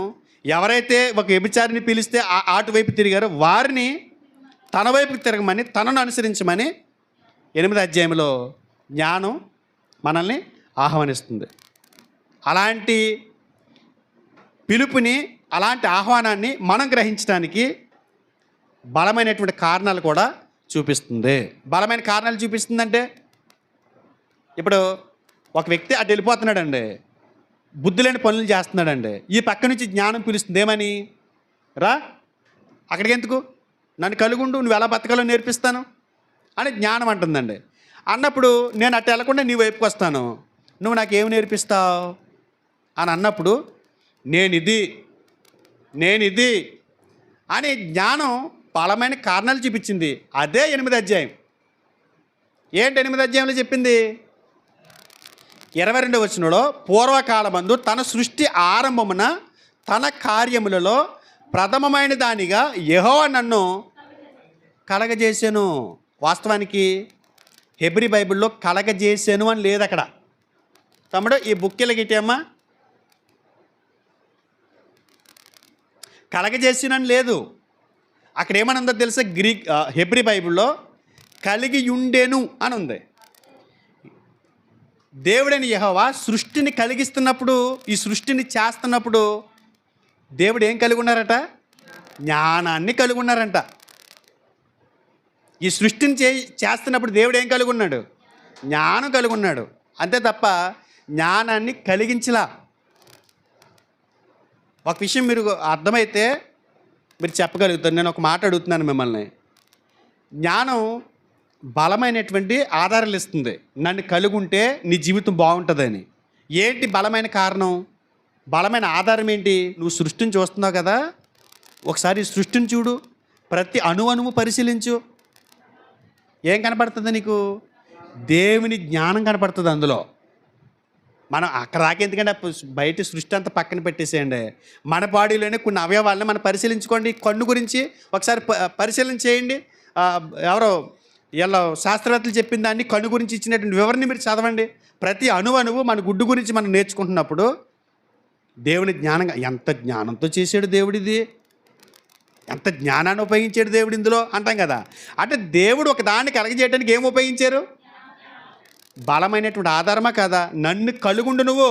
ఎవరైతే ఒక వ్యభిచారిని పిలిస్తే అటువైపు తిరిగారో వారిని తన వైపుకి తిరగమని, తనను అనుసరించమని 8వ అధ్యాయంలో జ్ఞానం మనల్ని ఆహ్వానిస్తుంది. అలాంటి పిలుపుని, అలాంటి ఆహ్వానాన్ని మనం గ్రహించడానికి బలమైనటువంటి కారణాలు కూడా చూపిస్తుంది. బలమైన కారణాలు చూపిస్తుందంటే, ఇప్పుడు ఒక వ్యక్తి అటు వెళ్ళిపోతున్నాడండి, బుద్ధి లేని పనులు చేస్తున్నాడండి. ఈ పక్క నుంచి జ్ఞానం పిలుస్తుంది, ఏమని? రా, అక్కడికి ఎందుకు, నన్ను కలుగుండు, నువ్వు ఎలా బతకాలో నేర్పిస్తాను అని జ్ఞానం అంటుందండి. అన్నప్పుడు నేను అటు వెళ్ళకుండా నీ వైపుకి వస్తాను, నువ్వు నాకేమి నేర్పిస్తావు అని అన్నప్పుడు నేనిది అని జ్ఞానం బలమైన కారణాలు చూపించింది. అదే 8వ అధ్యాయం. ఏంటి 8వ అధ్యాయంలో చెప్పింది? 22వ వచనంలో, పూర్వకాలమందు తన సృష్టి ఆరంభమున తన కార్యములలో ప్రథమమైన దానిగా యెహోవా నన్ను కలగజేసాను. వాస్తవానికి హెబ్రీ బైబిల్లో కలగజేసాను అని లేదు అక్కడ. తమ్ముడు ఈ బుక్ ఇలాగిటమ్మా, కలగజేసినని లేదు. అక్కడ ఏమనుందో తెలుసా? హెబ్రీ బైబిల్లో కలిగి ఉండేను అని ఉంది. దేవుడైన యెహోవా సృష్టిని కలిగిస్తున్నప్పుడు, ఈ సృష్టిని చేస్తున్నప్పుడు దేవుడు ఏం కలిగి ఉన్నారట? జ్ఞానాన్ని కలిగి ఉన్నారంట. ఈ సృష్టిని చేస్తున్నప్పుడు దేవుడు ఏం కలిగి ఉన్నాడు? జ్ఞానం కలిగి ఉన్నాడు. అంతే తప్ప జ్ఞానాన్ని కలిగించలా. ఒక విషయం మీరు అర్థమైతే మీరు చెప్పగలుగుతారు. నేను ఒక మాట అడుగుతున్నాను మిమ్మల్ని. జ్ఞానం బలమైనటువంటి ఆధారాలు ఇస్తుంది. నన్ను కలిగి ఉంటే నీ జీవితం బాగుంటుందని. ఏంటి బలమైన కారణం? బలమైన ఆధారం ఏంటి? నువ్వు సృష్టిని చూస్తున్నావు కదా, ఒకసారి సృష్టిని చూడు, ప్రతి అణువు పరిశీలించు. ఏం కనపడుతుంది నీకు? దేవుని జ్ఞానం కనపడుతుంది అందులో. మనం అక్కడ దాకా ఎందుకంటే బయట సృష్టి అంతా పక్కన పెట్టేసేయండి. మన బాడీలోనే కొన్ని అవయవాలను మనం పరిశీలించుకోండి. కన్ను గురించి ఒకసారి పరిశీలన చేయండి. ఎవరో ఇలా శాస్త్రవేత్తలు చెప్పిన దాన్ని కన్ను గురించి ఇచ్చినటువంటి వివరణ మీరు చదవండి. ప్రతి అణువు మన గుడ్డు గురించి మనం నేర్చుకుంటున్నప్పుడు దేవుని జ్ఞానంగా, ఎంత జ్ఞానంతో చేశాడు దేవుడిది, ఎంత జ్ఞానాన్ని ఉపయోగించాడు దేవుడు ఇందులో అంటాం కదా. అంటే దేవుడు ఒక దాన్ని కలగజేయడానికి ఏం ఉపయోగించారు? బలమైనటువంటి ఆధారమా కదా. నన్ను కలుగుండు నువ్వు.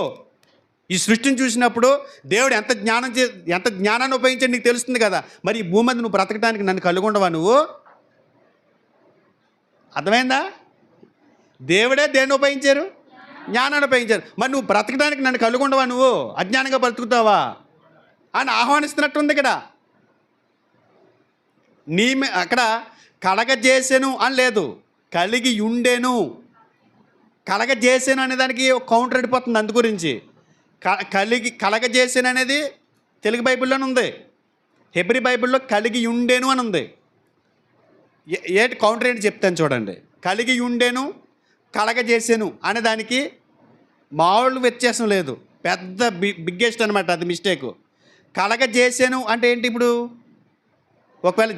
ఈ సృష్టిని చూసినప్పుడు దేవుడు ఎంత జ్ఞానాన్ని ఉపయోగించాడు నీకు తెలుస్తుంది కదా. మరి ఈ భూమి మీద నువ్వు బ్రతకడానికి నన్ను కలుగుండవా నువ్వు? అర్థమైందా? దేవుడే దేన్ని ఉపయోగించారు? జ్ఞానాన్ని ఉపయోగించారు. మరి నువ్వు బ్రతకడానికి నన్ను కలుగుండవా నువ్వు? అజ్ఞానంగా బ్రతుకుతావా అని ఆహ్వానిస్తున్నట్టుంది ఇక్కడ. అక్కడ కలగజేసెను అని లేదు, కలిగి ఉండేను. కలగజేసాను అనేదానికి ఒక కౌంటర్ అడిపోతుంది. అందు గురించి కలగజేసాను అనేది తెలుగు బైబిల్లోనే ఉంది. హెబ్రీ బైబిల్లో కలిగి ఉండేను అని ఉంది. ఏంటి కౌంటర్ ఏంటి చెప్తాను చూడండి. కలిగి ఉండేను, కలగజేసాను అనే దానికి మామూలు వ్యత్యాసం లేదు. పెద్ద బిగ్గెస్ట్ అనమాట అది మిస్టేక్. కలగజేసాను అంటే ఏంటి? ఇప్పుడు ఒకవేళ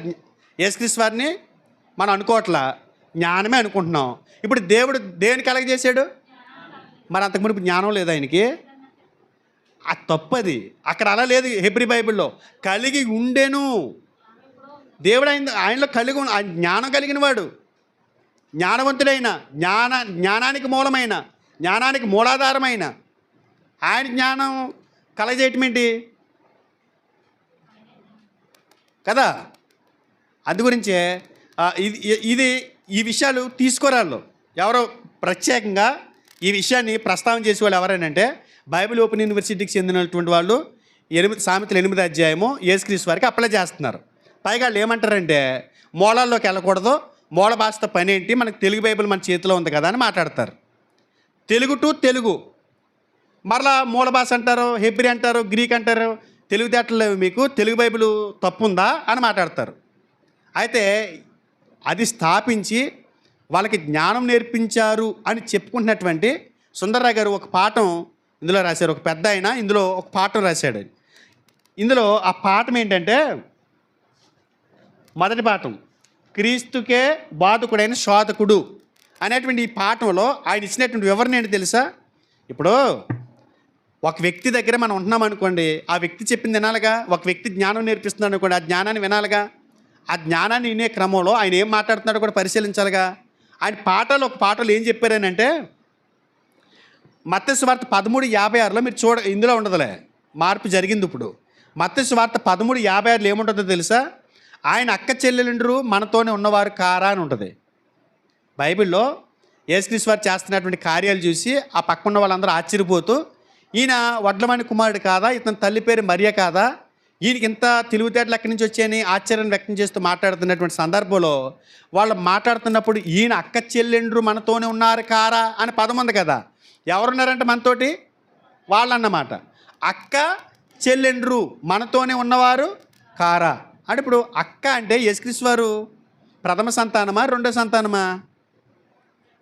యేసుక్రీస్తు వారిని మనం అనుకోవట్లా, జ్ఞానమే అనుకుంటున్నాం. ఇప్పుడు దేవుడు దేని కలగజేశాడు? మరి అంతకుముందు జ్ఞానం లేదు ఆయనకి. ఆ తప్పది. అక్కడ అలా లేదు. హెబ్రీ బైబిల్లో కలిగి ఉండేను. దేవుడు ఆయనలో జ్ఞానం కలిగిన వాడు, జ్ఞానవంతుడైన, జ్ఞానానికి మూలమైన, జ్ఞానానికి మూలాధారమైన ఆయన జ్ఞానం కలగజేయటం ఏంటి కదా. అందుగురించే ఇది ఈ విషయాలు తీసుకోరాళ్ళు. ఎవరో ప్రత్యేకంగా ఈ విషయాన్ని ప్రస్తావన చేసే వాళ్ళు ఎవరైనా బైబిల్ ఓపెన్ యూనివర్సిటీకి చెందినటువంటి వాళ్ళు సామెతలు 8వ అధ్యాయము యేసుక్రీస్తు వారికి అప్లై చేస్తున్నారు. పైగా వాళ్ళు ఏమంటారంటే మూలాల్లోకి వెళ్ళకూడదు, మూల భాషతో పని ఏంటి, మనకు తెలుగు బైబిల్ మన చేతిలో ఉంది కదా అని మాట్లాడతారు. తెలుగు టు తెలుగు, మరలా మూల భాష అంటారు, హెబ్రీ అంటారు, గ్రీక్ అంటారు. తెలివితేటలు మీకు తెలుగు బైబిల్ తప్పుందా అని మాట్లాడతారు. అయితే అది స్థాపించి వాళ్ళకి జ్ఞానం నేర్పించారు అని చెప్పుకుంటున్నటువంటి సుందర్రావు గారు ఒక పాఠం ఇందులో రాశారు. ఒక పెద్ద ఆయన ఇందులో ఒక పాఠం రాశాడు. ఇందులో ఆ పాఠం ఏంటంటే, మొదటి పాఠం క్రీస్తుకే బాధకుడైన శోధకుడు అనేటువంటి ఈ పాఠంలో ఆయన ఇచ్చినటువంటి వివరణ ఏంటి తెలుసా? ఇప్పుడు ఒక వ్యక్తి దగ్గర మనం ఉంటున్నాం అనుకోండి, ఆ వ్యక్తి చెప్పింది వినాలిగా. ఒక వ్యక్తి జ్ఞానం నేర్పిస్తున్నాడు అనుకోండి, ఆ జ్ఞానాన్ని వినాలిగా. ఆ జ్ఞానాన్ని వినే క్రమంలో ఆయన ఏం మాట్లాడుతున్నాడో కూడా పరిశీలించాలిగా. ఆయన ఒక పాటలు ఏం చెప్పారనంటే, మత్తయి సువార్త 13:56లో మీరు ఇందులో ఉండదులే, మార్పు జరిగింది. ఇప్పుడు మత్తయి సువార్త 13:56లో ఏముంటుందో తెలుసా? ఆయన అక్క చెల్లెలుండ్రు మనతోనే ఉన్నవారు కారా అని ఉంటుంది బైబిల్లో. యేసుక్రీస్తు వారు చేస్తున్నటువంటి కార్యాలు చూసి ఆ పక్కన ఉన్న వాళ్ళందరూ ఆశ్చర్యపోతూ, ఈయన వడ్లమణి కుమారుడు కాదా, ఇతని తల్లి పేరు మరియ కాదా, ఈయనకి ఇంత తెలివితేటలు ఎక్కడి నుంచి వచ్చాయని ఆశ్చర్యం వ్యక్తం చేస్తూ మాట్లాడుతున్నటువంటి సందర్భంలో వాళ్ళు మాట్లాడుతున్నప్పుడు ఈయన అక్క చెల్లెండ్రు మనతోనే ఉన్నారు కారా అని పదం ఉంది కదా. ఎవరున్నారంటే మనతోటి? వాళ్ళన్నమాట. అక్క చెల్లెండ్రు మనతోనే ఉన్నవారు కారా అంటే ఇప్పుడు అక్క అంటే యేసుక్రీస్తు వారు ప్రథమ సంతానమా రెండో సంతానమా?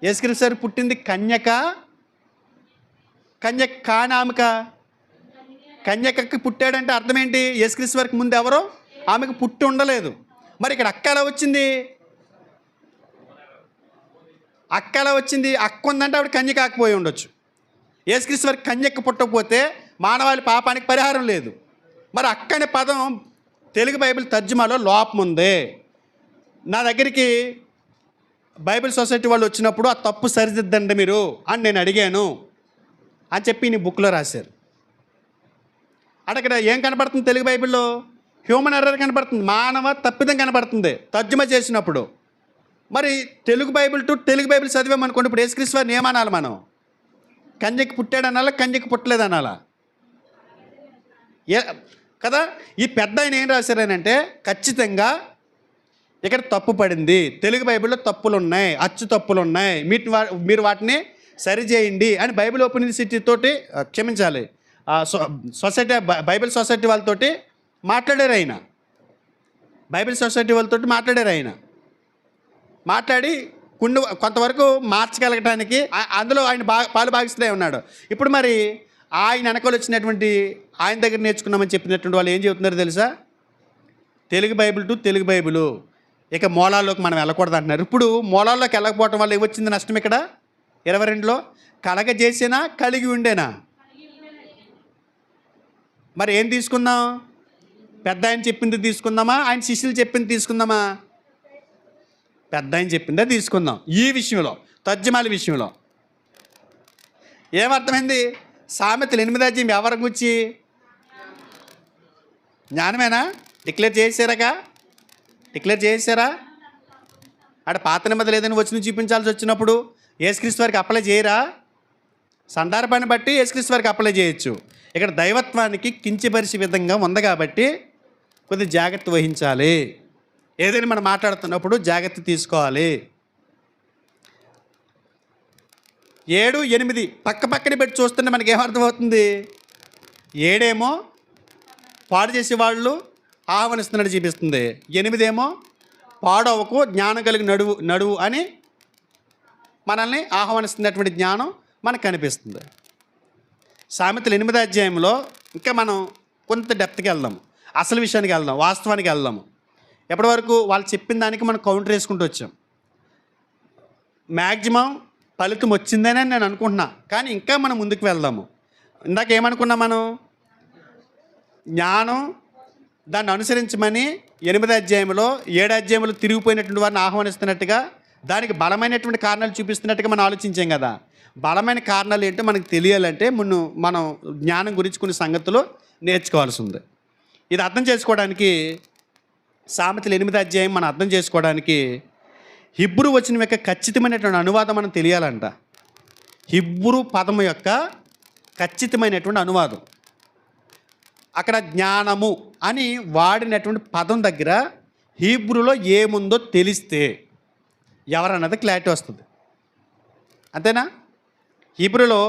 యేసుక్రీస్తు వారు పుట్టింది కన్యక కానామిక. కన్యకకి పుట్టాడంటే అర్థం ఏంటి? యేసుక్రీస్తు వారికి ముందు ఎవరో ఆమెకు పుట్టి ఉండలేదు. మరి ఇక్కడ అక్క ఎలా వచ్చింది? అక్క ఉందంటే ఆవిడ కన్య కాకపోయి ఉండొచ్చు. యేసుక్రీస్తు వారికి కన్యక పుట్టకపోతే మానవాళి పాపానికి పరిహారం లేదు. మరి అక్క అనే పదం తెలుగు బైబిల్ తర్జుమాలో లోపం ఉంది. నా దగ్గరికి బైబిల్ సొసైటీ వాళ్ళు వచ్చినప్పుడు ఆ తప్పు సరిదిద్దండి మీరు అని నేను అడిగాను అని చెప్పి నీ బుక్లో రాశారు. అంటే ఇక్కడ ఏం కనపడుతుంది తెలుగు బైబిల్లో? హ్యూమన్ ఎర్రర్ కనపడుతుంది, మానవ తప్పిదం కనపడుతుంది తర్జుమా చేసినప్పుడు. మరి Telugu Bible to Telugu Bible చదివామనుకోండి, ఇప్పుడు యేసుక్రీస్తు వారిని ఏమనాలి మనం? కన్యకి పుట్టాడనాలా, కన్యకి పుట్టలేదనాలా? కదా. ఈ పెద్ద ఆయన ఏం రాశారనంటే, ఖచ్చితంగా ఇక్కడ తప్పు పడింది, తెలుగు బైబిల్లో తప్పులు ఉన్నాయి, అచ్చు తప్పులు ఉన్నాయి, మీరు వాటిని సరిచేయండి అని బైబిల్ ఓపెన్ యూనివర్సిటీ తోటి, క్షమించాలి, సొసైటీ బైబిల్ సొసైటీ వాళ్ళతోటి మాట్లాడారు ఆయన. బైబిల్ సొసైటీ వాళ్ళతో మాట్లాడారు ఆయన. మాట్లాడి కొంతవరకు మార్చగలగటానికి అందులో ఆయన పాలు భాగిస్తూనే ఉన్నాడు. ఇప్పుడు మరి ఆయన వెనకాల వచ్చినటువంటి ఆయన దగ్గర నేర్చుకున్నామని చెప్పినటువంటి వాళ్ళు ఏం చెబుతున్నారో తెలుసా? Telugu Bible to Telugu Bible, ఇక మూలాల్లోకి మనం వెళ్ళకూడదు అంటున్నారు. ఇప్పుడు మూలాల్లోకి వెళ్ళకపోవటం వల్ల ఏమొచ్చింది నష్టం? ఇక్కడ 22లో కలగజేసినా కలిగి ఉండేనా? మరి ఏం తీసుకుందాం? పెద్ద ఆయన చెప్పింది తీసుకుందామా, ఆయన శిష్యులు చెప్పింది తీసుకుందామా? పెద్ద ఆయన చెప్పిందే తీసుకుందాం. ఈ విషయంలో, తర్జుమాల విషయంలో ఏమర్థమైంది? సామెతలు 8 ఎవరి గురించి? జ్ఞానమేనా? డిక్లేర్ చేసారా? అక్కడ పాత నిబంధనలు ఏదైనా వచ్చి చూపించాల్సి వచ్చినప్పుడు యేసుక్రీస్తు వారికి అప్లై చేయరా? సందర్భాన్ని బట్టి యేసుక్రీస్తు వారికి అప్లై చేయొచ్చు. ఇక్కడ దైవత్వానికి కించపరిచే విధంగా ఉంది కాబట్టి కొద్దిగా జాగ్రత్త వహించాలి. ఏదైనా మనం మాట్లాడుతున్నప్పుడు జాగ్రత్త తీసుకోవాలి. 7, 8 పక్కన పెట్టి చూస్తుంటే మనకి ఏమర్థమవుతుంది? 7 పాడు చేసేవాళ్ళు ఆహ్వానిస్తున్నట్టు చూపిస్తుంది. 8 పాడవకు జ్ఞానం కలిగి నడువు అని మనల్ని ఆహ్వానిస్తున్నటువంటి జ్ఞానం మనకు కనిపిస్తుంది. సామెతలు 8వ అధ్యాయంలో ఇంకా మనం కొంత డెప్త్కి వెళ్దాము, అసలు విషయానికి వెళ్దాం, వాస్తవానికి వెళ్దాము. ఎప్పటి వరకు వాళ్ళు చెప్పిన దానికి మనం కౌంటర్ వేసుకుంటూ వచ్చాం. మ్యాక్సిమం ఫలితం వచ్చిందని నేను అనుకుంటున్నా, కానీ ఇంకా మనం ముందుకు వెళ్దాము. ఇందాక ఏమనుకున్నాం మనం? జ్ఞానం దాన్ని అనుసరించమని 8వ అధ్యాయంలో 7 అధ్యాయంలో తిరిగిపోయినటువంటి వారిని ఆహ్వానిస్తున్నట్టుగా, దానికి బలమైనటువంటి కారణాలు చూపిస్తున్నట్టుగా మనం ఆలోచించాం కదా. బలమైన కారణాలు ఏంటో మనకు తెలియాలంటే మనం జ్ఞానం గురించి కొన్ని సంగతులు నేర్చుకోవాల్సి ఉంది. ఇది అర్థం చేసుకోవడానికి సామెతలు 8వ అధ్యాయం మనం అర్థం చేసుకోవడానికి హిబ్రూ వచనం యొక్క ఖచ్చితమైనటువంటి అనువాదం మనం తెలియాలంట. హిబ్రూ పదము యొక్క ఖచ్చితమైనటువంటి అనువాదం. అక్కడ జ్ఞానము అని వాడినటువంటి పదం దగ్గర హీబ్రూలో ఏముందో తెలిస్తే ఎవరన్నది క్లారిటీ వస్తుంది. అంతేనా? హీబ్రూలో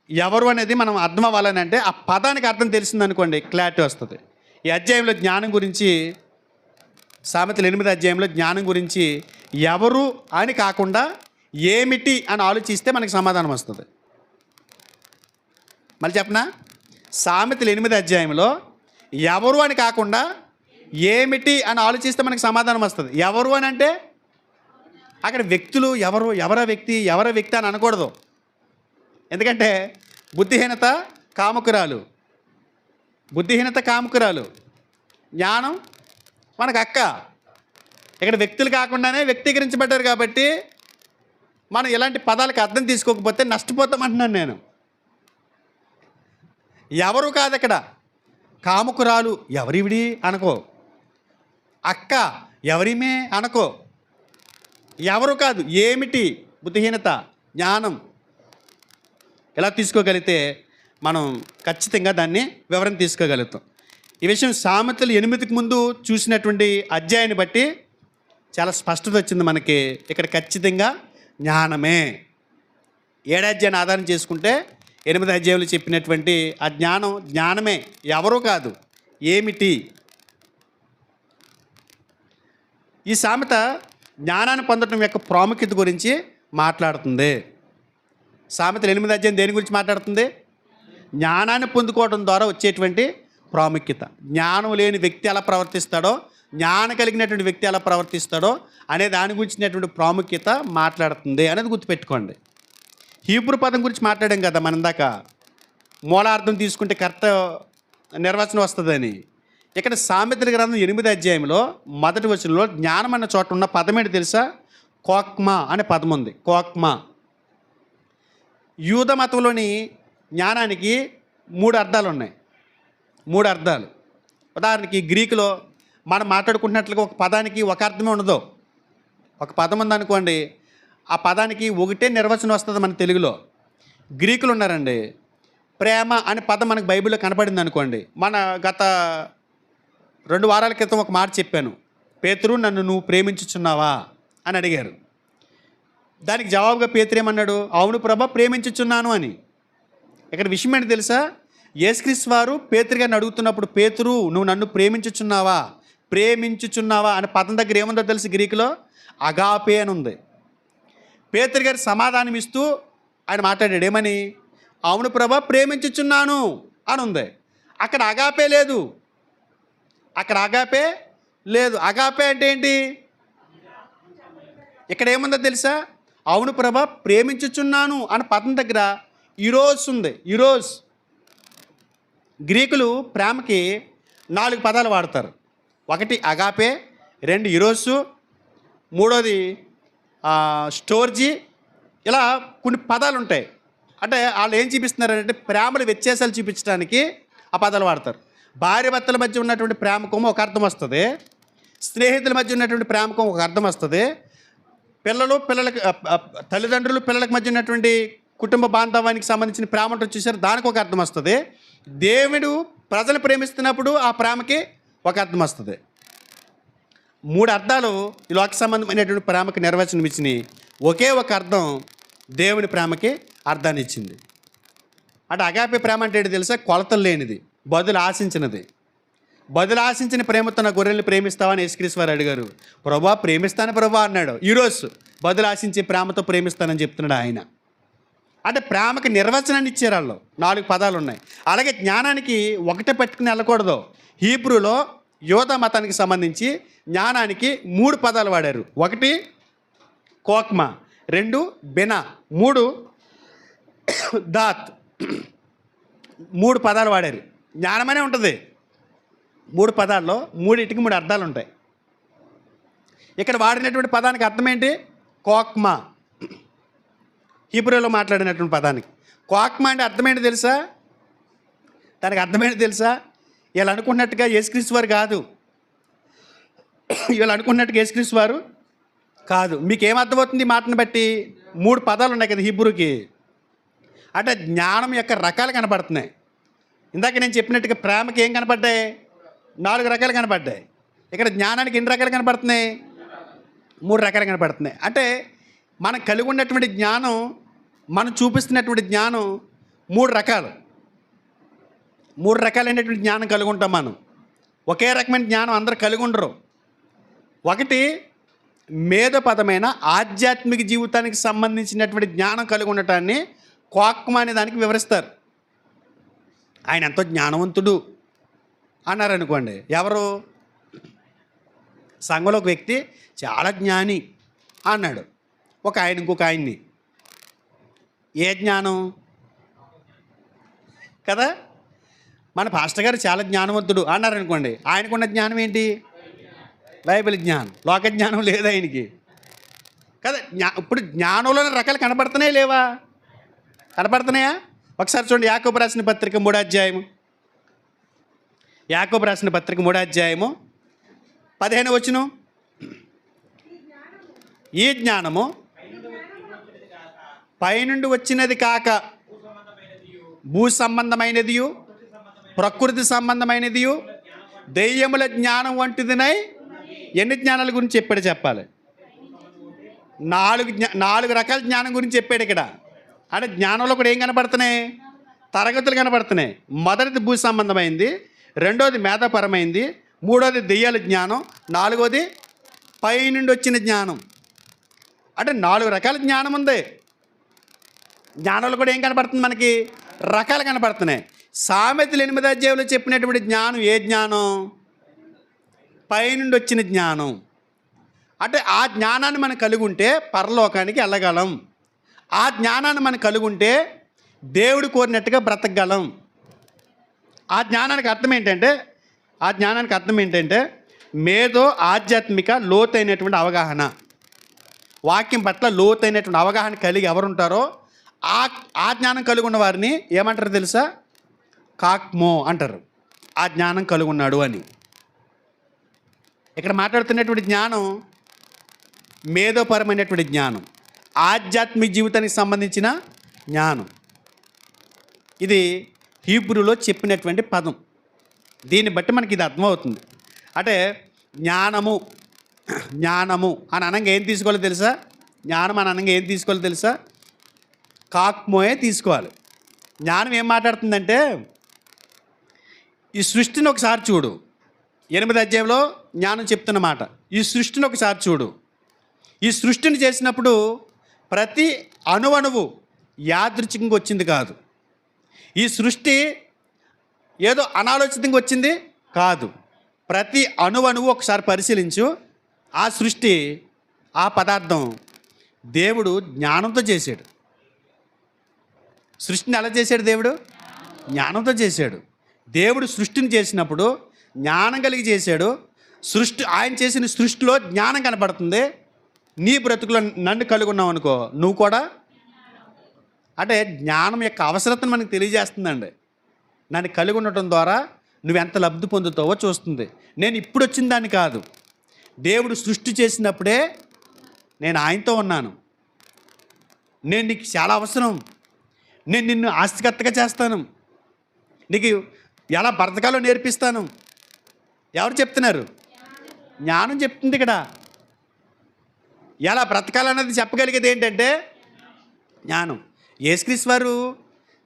ఎవరు అనేది మనం అర్థం అవ్వాలని అంటే ఆ పదానికి అర్థం తెలిసిందనుకోండి, క్లారిటీ వస్తుంది. ఈ అధ్యాయంలో జ్ఞానం గురించి, సామెతలు 8వ అధ్యాయంలో జ్ఞానం గురించి ఎవరు అని కాకుండా ఏమిటి అని ఆలోచిస్తే మనకి సమాధానం వస్తుంది. మళ్ళీ చెప్పనా? సామెతలు 8వ అధ్యాయంలో ఎవరు అని కాకుండా ఏమిటి అని ఆలోచిస్తే మనకి సమాధానం వస్తుంది. ఎవరు అని అంటే అక్కడ వ్యక్తులు ఎవర వ్యక్తి అని అనకూడదు. ఎందుకంటే బుద్ధిహీనత కాముకురాలు, జ్ఞానం మనకు అక్క. ఇక్కడ వ్యక్తులు కాకుండానే వ్యక్తీకరించబడ్డారు కాబట్టి మనం ఇలాంటి పదాలకు అర్థం తీసుకోకపోతే నష్టపోతామంటున్నాను నేను. ఎవరు కాదు అక్కడ, కాముకురాలు ఎవరివిడి అనుకో, అక్క ఎవరిమే అనుకో, ఎవరు కాదు ఏమిటి, బుద్ధిహీనత, జ్ఞానం. ఇలా తీసుకోగలిగితే మనం ఖచ్చితంగా దాన్ని వివరణ తీసుకోగలుగుతాం. ఈ విషయం సామెతలు 8కి ముందు చూసినటువంటి అధ్యాయాన్ని బట్టి చాలా స్పష్టత వచ్చింది మనకి. ఇక్కడ ఖచ్చితంగా జ్ఞానమే. 7వ అధ్యాయాన్ని ఆధారం చేసుకుంటే 8వ అధ్యాయంలో చెప్పినటువంటి ఆ జ్ఞానమే, ఎవరూ కాదు, ఏమిటి. ఈ సామెత జ్ఞానాన్ని పొందడం యొక్క ప్రాముఖ్యత గురించి మాట్లాడుతుంది. సామెతలు 8వ అధ్యాయం దేని గురించి మాట్లాడుతుంది? జ్ఞానాన్ని పొందుకోవడం ద్వారా వచ్చేటువంటి ప్రాముఖ్యత. జ్ఞానం లేని వ్యక్తి ఎలా ప్రవర్తిస్తాడో, జ్ఞానం కలిగినటువంటి వ్యక్తి ఎలా ప్రవర్తిస్తాడో అనే దాని గురించినటువంటి ప్రాముఖ్యత మాట్లాడుతుంది అనేది గుర్తుపెట్టుకోండి. హీబ్రూ పదం గురించి మాట్లాడాం కదా మనం ఇందాక, మూలార్థం తీసుకుంటే కరెక్ట్ నిర్వచనం వస్తుందని. ఇక్కడ సామెతల గ్రంథం 8వ అధ్యాయంలో 1వ వచనంలో జ్ఞానం అన్న చోట ఉన్న పదం ఏంటి తెలుసా? కోక్మా అనే పదం ఉంది. కోక్మా. యూద మతంలోని జ్ఞానానికి 3 అర్థాలు ఉన్నాయి. 3 అర్థాలు. ఉదాహరణకి గ్రీకులో మనం మాట్లాడుకుంటున్నట్లుగా ఒక పదానికి ఒక అర్థమే ఉండదు. ఒక పదం ఉందనుకోండి, ఆ పదానికి ఒకటే నిర్వచనం వస్తుంది మన తెలుగులో. గ్రీకులు ఉన్నారండి, ప్రేమ అనే పదం మనకు బైబిల్లో కనపడింది అనుకోండి. మన గత 2 వారాల క్రితం ఒక మాట చెప్పాను, పేతురు నన్ను నువ్వు ప్రేమించుచున్నావా అని అడిగారు. దానికి జవాబుగా పేతురు ఏమన్నాడు? అవును ప్రభా, ప్రేమించుచున్నాను అని. ఇక్కడ విషయం ఏంటి తెలుసా? యేసుక్రీస్తు వారు పేతురు గారిని అడుగుతున్నప్పుడు, పేతురు నువ్వు నన్ను ప్రేమించుచున్నావా, ప్రేమించుచున్నావా అనే పదం దగ్గర ఏముందో తెలుసు, గ్రీకులో అగాపే అని ఉంది. పేతురు గారు సమాధానం ఇస్తూ ఆయన మాట్లాడాడు ఏమని, అవును ప్రభా ప్రేమించుచున్నాను అని ఉంది. అక్కడ అగాపే లేదు, అక్కడ అగాపే లేదు. అగాపే అంటే ఏంటి? ఇక్కడ ఏముందో తెలుసా, అవును ప్రభా ప్రేమించుచున్నాను అనే పదం దగ్గర ఈరోజు ఉంది. ఈరోజు గ్రీకులు ప్రేమకి 4 పదాలు వాడతారు. ఒకటి అగాపే, 2 ఈరోసు, 3 స్టోర్జీ. ఇలా కొన్ని పదాలు ఉంటాయి. అంటే వాళ్ళు ఏం చూపిస్తున్నారంటే ప్రేమల వ్యత్యాసాలు చూపించడానికి ఆ పదాలు వాడతారు. భార్య భర్తల మధ్య ఉన్నటువంటి ప్రేమకం ఒక అర్థం వస్తుంది, స్నేహితుల మధ్య ఉన్నటువంటి ప్రేమకం ఒక అర్థం వస్తుంది, పిల్లలకి తల్లిదండ్రులు పిల్లలకి మధ్య ఉన్నటువంటి కుటుంబ బాంధవానికి సంబంధించిన ప్రేమ ఉంటుంది చూసారు, దానికి ఒక అర్థం వస్తుంది. దేవుడు ప్రజలు ప్రేమిస్తున్నప్పుడు ఆ ప్రేమకి ఒక అర్థం వస్తుంది. 3 అర్థాలు ఈ లోక సంబంధమైనటువంటి ప్రేమకి నిర్వచనం ఇచ్చినాయి. ఒకే ఒక అర్థం దేవుని ప్రేమకి అర్థాన్ని ఇచ్చింది. అంటే అగాపే ప్రేమ అంటే ఏంటి తెలుసా, కొలతలు లేనిది, బదులు ఆశించినది. బదులు ఆశించిన ప్రేమతో నా గొర్రెల్ని ప్రేమిస్తావని యేసుక్రీస్తు వారు అడిగారు. ప్రభా ప్రేమిస్తాను ప్రభా అన్నాడు. ఈరోజు బదులు ఆశించే ప్రేమతో ప్రేమిస్తానని చెప్తున్నాడు ఆయన. అంటే ప్రేమకి నిర్వచనాన్ని ఇచ్చారు వాళ్ళు. 4 పదాలు ఉన్నాయి. అలాగే జ్ఞానానికి ఒకటే పెట్టుకుని వెళ్ళకూడదు. హీబ్రూలో యోధా మతానికి సంబంధించి జ్ఞానానికి 3 పదాలు వాడారు. 1 కోక్మా, 2 బెనా, 3 దాత్. 3 పదాలు వాడారు. జ్ఞానమనే ఉంటుంది. 3 పదాల్లో 3టికి 3 అర్థాలు ఉంటాయి. ఇక్కడ వాడినటువంటి పదానికి అర్థం ఏంటి? కోక్మా. హీబ్రూలో మాట్లాడినటువంటి పదానికి కోక్మా అంటే అర్థం ఏంటి తెలుసా? దానికి అర్థమేంటి తెలుసా? వీళ్ళు అనుకున్నట్టుగా యేసుక్రీస్తు వారు కాదు. వీళ్ళు అనుకున్నట్టుగా యేసుక్రీస్తు వారు కాదు. మీకు ఏమర్థమవుతుంది ఈ మాటను బట్టి? 3 పదాలు ఉన్నాయి కదా హీబ్రూకి. అంటే జ్ఞానం యొక్క రకాలు కనపడుతున్నాయి. ఇందాక నేను చెప్పినట్టుగా ప్రేమకి ఏం కనపడ్డాయి? 4 రకాలు కనపడ్డాయి. ఇక్కడ జ్ఞానానికి ఎన్ని రకాలు కనపడుతున్నాయి? 3 రకాలు కనపడుతున్నాయి. అంటే మనం కలిగి ఉన్నటువంటి జ్ఞానం, మనం చూపిస్తున్నటువంటి జ్ఞానం 3 రకాలు. 3 రకాలైనటువంటి జ్ఞానం కలిగి ఉంటాం మనం. ఒకే రకమైన జ్ఞానం అందరూ కలిగి ఉండరు. 1 మేధోపదమైన ఆధ్యాత్మిక జీవితానికి సంబంధించినటువంటి జ్ఞానం కలిగి ఉండటాన్ని కోక్మా అనే దానికి వివరిస్తారు. ఆయన ఎంతో జ్ఞానవంతుడు అన్నారనుకోండి. ఎవరు? సంఘంలో ఒక వ్యక్తి చాలా జ్ఞాని అన్నాడు ఒక ఆయన ఇంకొక ఆయన్ని. ఏ జ్ఞానం కదా? మన పాస్టర్ గారు చాలా జ్ఞానవంతుడు అన్నారనుకోండి. ఆయనకున్న జ్ఞానం ఏంటి? బైబిల్ జ్ఞానం. లోక జ్ఞానం లేదు ఆయనకి కదా. ఇప్పుడు జ్ఞానంలోని రకాలు కనపడుతున్నాయా లేవా? కనపడుతున్నాయా? ఒకసారి చూడండి, యాకోబు రాసిన పత్రిక 3వ అధ్యాయము. యాకోబు రాసిన పత్రిక 3వ అధ్యాయము 15వ వచనం. ఈ జ్ఞానము పైనుండి వచ్చినది కాక భూ సంబంధమైనది, ప్రకృతి సంబంధమైనది, దెయ్యముల జ్ఞానం వంటిదినై. ఎన్ని జ్ఞానాల గురించి చెప్పాడు చెప్పాలి? 4 రకాల జ్ఞానం గురించి చెప్పాడు ఇక్కడ. అంటే జ్ఞానంలో కూడా ఏం కనపడుతున్నాయి? తరగతులు కనపడుతున్నాయి. మొదటిది భూ సంబంధమైంది, 2వది మేధపరమైంది, 3వది దెయ్యాల జ్ఞానం, 4వది పైనుండి వచ్చిన జ్ఞానం. అంటే 4 రకాల జ్ఞానం ఉంది. జ్ఞానంలో కూడా ఏం కనపడుతుంది మనకి? రకాలు కనపడుతున్నాయి. సామెతలు 8వ అధ్యాయంలో చెప్పినటువంటి జ్ఞానం ఏ జ్ఞానం? పైనుండి వచ్చిన జ్ఞానం. అంటే ఆ జ్ఞానాన్ని మనం కలిగి ఉంటే పరలోకానికి వెళ్ళగలం. ఆ జ్ఞానాన్ని మనం కలిగి ఉంటే దేవుడు కోరినట్టుగా బ్రతకగలం. ఆ జ్ఞానానికి అర్థం ఏంటంటే మేధో ఆధ్యాత్మిక లోతైనటువంటి అవగాహన, వాక్యం పట్ల లోతైనటువంటి అవగాహన కలిగి ఎవరుంటారో ఆ జ్ఞానం కలిగి ఉన్న వారిని ఏమంటారు తెలుసా? కాక్మో అంటారు. ఆ జ్ఞానం కలిగి ఉన్నాడు అని. ఇక్కడ మాట్లాడుతున్నటువంటి జ్ఞానం మేధోపరమైనటువంటి జ్ఞానం, ఆధ్యాత్మిక జీవితానికి సంబంధించిన జ్ఞానం. ఇది హీబ్రూలో చెప్పినటువంటి పదం. దీన్ని బట్టి మనకి ఇది అర్థమవుతుంది. అంటే జ్ఞానము అని అనగా ఏం తీసుకోవాలో తెలుసా? జ్ఞానం అని అనగా ఏం తీసుకోవాలో తెలుసా? కాక్మోయే తీసుకోవాలి. జ్ఞానం ఏం మాట్లాడుతుందంటే, ఈ సృష్టిని ఒకసారి చూడు, 8వ అధ్యాయంలో జ్ఞానం చెప్తున్న మాట. ఈ సృష్టిని ఒకసారి చూడు. ఈ సృష్టిని చేసినప్పుడు ప్రతి అణువణువు యాదృచ్ఛికంగా వచ్చింది కాదు. ఈ సృష్టి ఏదో అనాలోచితంగా వచ్చింది కాదు. ప్రతి అణువణువు ఒకసారి పరిశీలించు. ఆ సృష్టి, ఆ పదార్థం దేవుడు జ్ఞానంతో చేశాడు. సృష్టిని ఎలా చేశాడు దేవుడు? జ్ఞానంతో చేశాడు. దేవుడు సృష్టిని చేసినప్పుడు జ్ఞానం కలిగి చేశాడు. ఆయన చేసిన సృష్టిలో జ్ఞానం కనపడుతుంది. నీ బ్రతుకులో నన్ను కలిగి ఉన్నావు అనుకో, నువ్వు కూడా అంటే జ్ఞానం యొక్క అవసరతను మనకు తెలియజేస్తుందండి. నన్ను కలిగి ఉండటం ద్వారా నువ్వెంత లబ్ధి పొందుతావో చూస్తుంది. నేను ఇప్పుడు వచ్చిన దాన్ని కాదు, దేవుడు సృష్టి చేసినప్పుడే నేను ఆయనతో ఉన్నాను. నేను నీకు చాలా అవసరం. నేను నిన్ను ఆస్తికర్తగా చేస్తాను. నీకు ఎలా బ్రతకాలో నేర్పిస్తాను. ఎవరు చెప్తున్నారు? జ్ఞానం చెప్తుంది. ఇక్కడ ఎలా బ్రతకాలన్నది చెప్పగలిగేది ఏంటంటే జ్ఞానం. యేసుక్రీస్తు వారు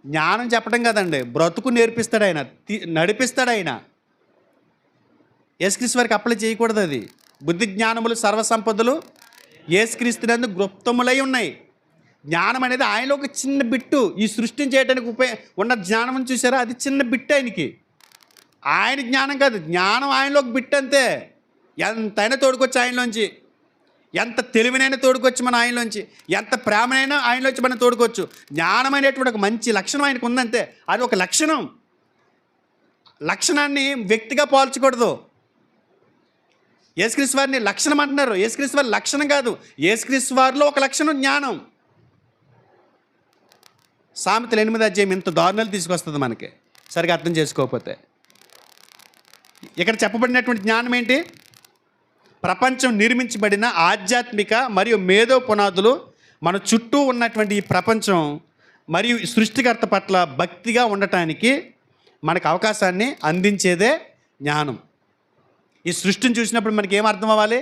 జ్ఞానం చెప్పడం కదండి, బ్రతుకు నేర్పిస్తాడు ఆయన, నడిపిస్తాడు ఆయన. యేసుక్రీస్తు వారికి అప్లై చేయకూడదు అది. బుద్ధి జ్ఞానములు సర్వసంపదలు యేసుక్రీస్తునందు గుప్తములై ఉన్నాయి. జ్ఞానం అనేది ఆయనలో ఒక చిన్న బిట్టు. ఈ సృష్టిని చేయడానికి ఉన్న జ్ఞానం చూసారా, అది చిన్న బిట్టు ఆయనకి. ఆయన జ్ఞానం కాదు, జ్ఞానం ఆయనలో ఒక బిట్టు అంతే. ఎంతైనా తోడుకొచ్చి ఆయనలోంచి, ఎంత తెలివినైనా తోడుకొచ్చి మన ఆయనలోంచి, ఎంత ప్రేమనైనా ఆయనలోంచి మనం తోడుకోవచ్చు. జ్ఞానం అనేటువంటి ఒక మంచి లక్షణం ఆయనకు ఉందంతే. అది ఒక లక్షణం. లక్షణాన్ని వ్యక్తిగా పోల్చకూడదు. యేసుక్రీస్తు వారిని లక్షణం అంటున్నారు. యేసుక్రీస్తు వారి లక్షణం కాదు, యేసుక్రీస్తు వారిలో ఒక లక్షణం జ్ఞానం. సామెతలు 8వ అధ్యాయం ఇంత దారుణాలు తీసుకొస్తుంది మనకి, సరిగా అర్థం చేసుకోకపోతే. ఇక్కడ చెప్పబడినటువంటి జ్ఞానం ఏంటి? ప్రపంచం నిర్మించబడిన ఆధ్యాత్మిక మరియు మేధో పునాదులు, మన చుట్టూ ఉన్నటువంటి ఈ ప్రపంచం మరియు సృష్టికర్త పట్ల భక్తిగా ఉండటానికి మనకు అవకాశాన్ని అందించేదే జ్ఞానం. ఈ సృష్టిని చూసినప్పుడు మనకి ఏం అర్థం అవ్వాలి?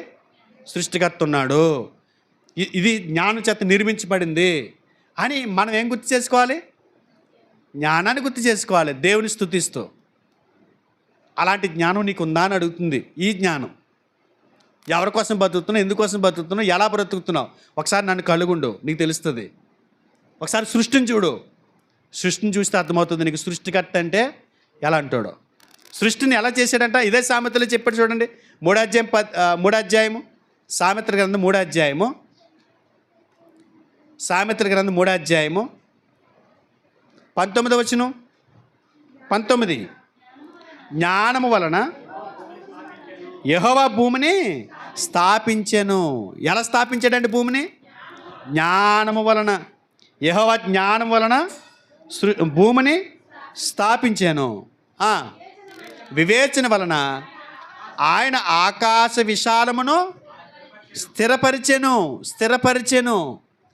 సృష్టికర్త ఉన్నాడు, ఇది జ్ఞానం చేత నిర్మించబడింది అని మనం ఏం గుర్తు చేసుకోవాలి? జ్ఞానాన్ని గుర్తు చేసుకోవాలి, దేవుని స్తుతిస్తూ. అలాంటి జ్ఞానం నీకు ఉందా అని అడుగుతుంది ఈ జ్ఞానం. ఎవరి కోసం బతుకుతున్నావు, ఎందుకోసం బతుకుతున్నావు, ఎలా బ్రతుకుతున్నావు, ఒకసారి నన్ను కలుగుండు, నీకు తెలుస్తుంది. ఒకసారి సృష్టిని చూడు. సృష్టిని చూస్తే అర్థమవుతుంది నీకు సృష్టికర్త అంటే ఎలా అంటాడో. సృష్టిని ఎలా చేశాడంట ఇదే సామెతలు చెప్పాడు చూడండి. 3వ అధ్యాయము సామెతల గ్రంథం 3వ అధ్యాయము, సామెతల గ్రంథం 3వ అధ్యాయము 19వ వచనం. 19 జ్ఞానము వలన యెహోవా భూమిని స్థాపించెను. ఎలా స్థాపించాడండి భూమిని? జ్ఞానము వలన. యెహోవా జ్ఞానం వలన భూమిని స్థాపించాను. వివేచన వలన ఆయన ఆకాశ విశాలమును స్థిరపరిచెను.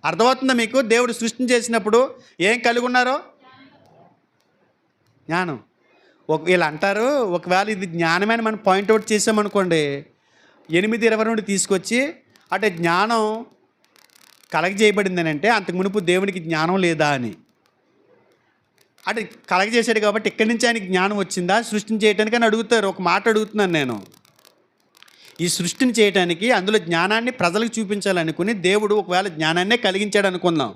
అర్థమవుతుందా మీకు? దేవుడు సృష్టిని చేసినప్పుడు ఏం కలిగి ఉన్నారో? జ్ఞానం. వీళ్ళు అంటారు, ఒకవేళ ఇది జ్ఞానమైన మనం పాయింట్అవుట్ చేసామనుకోండి, 8:22 తీసుకొచ్చి అంటే జ్ఞానం కలగజేయబడిందని అంటే అంతకు మునుపు దేవునికి జ్ఞానం లేదా అని. అంటే కలగజేశాడు కాబట్టి ఇక్కడి నుంచి ఆయనకి జ్ఞానం వచ్చిందా సృష్టిని చేయడానికి అని అడుగుతారు. ఒక మాట అడుగుతున్నాను నేను. ఈ సృష్టిని చేయడానికి అందులో జ్ఞానాన్ని ప్రజలకు చూపించాలనుకుని దేవుడు ఒకవేళ జ్ఞానాన్నే కలిగించాడు అనుకుందాం.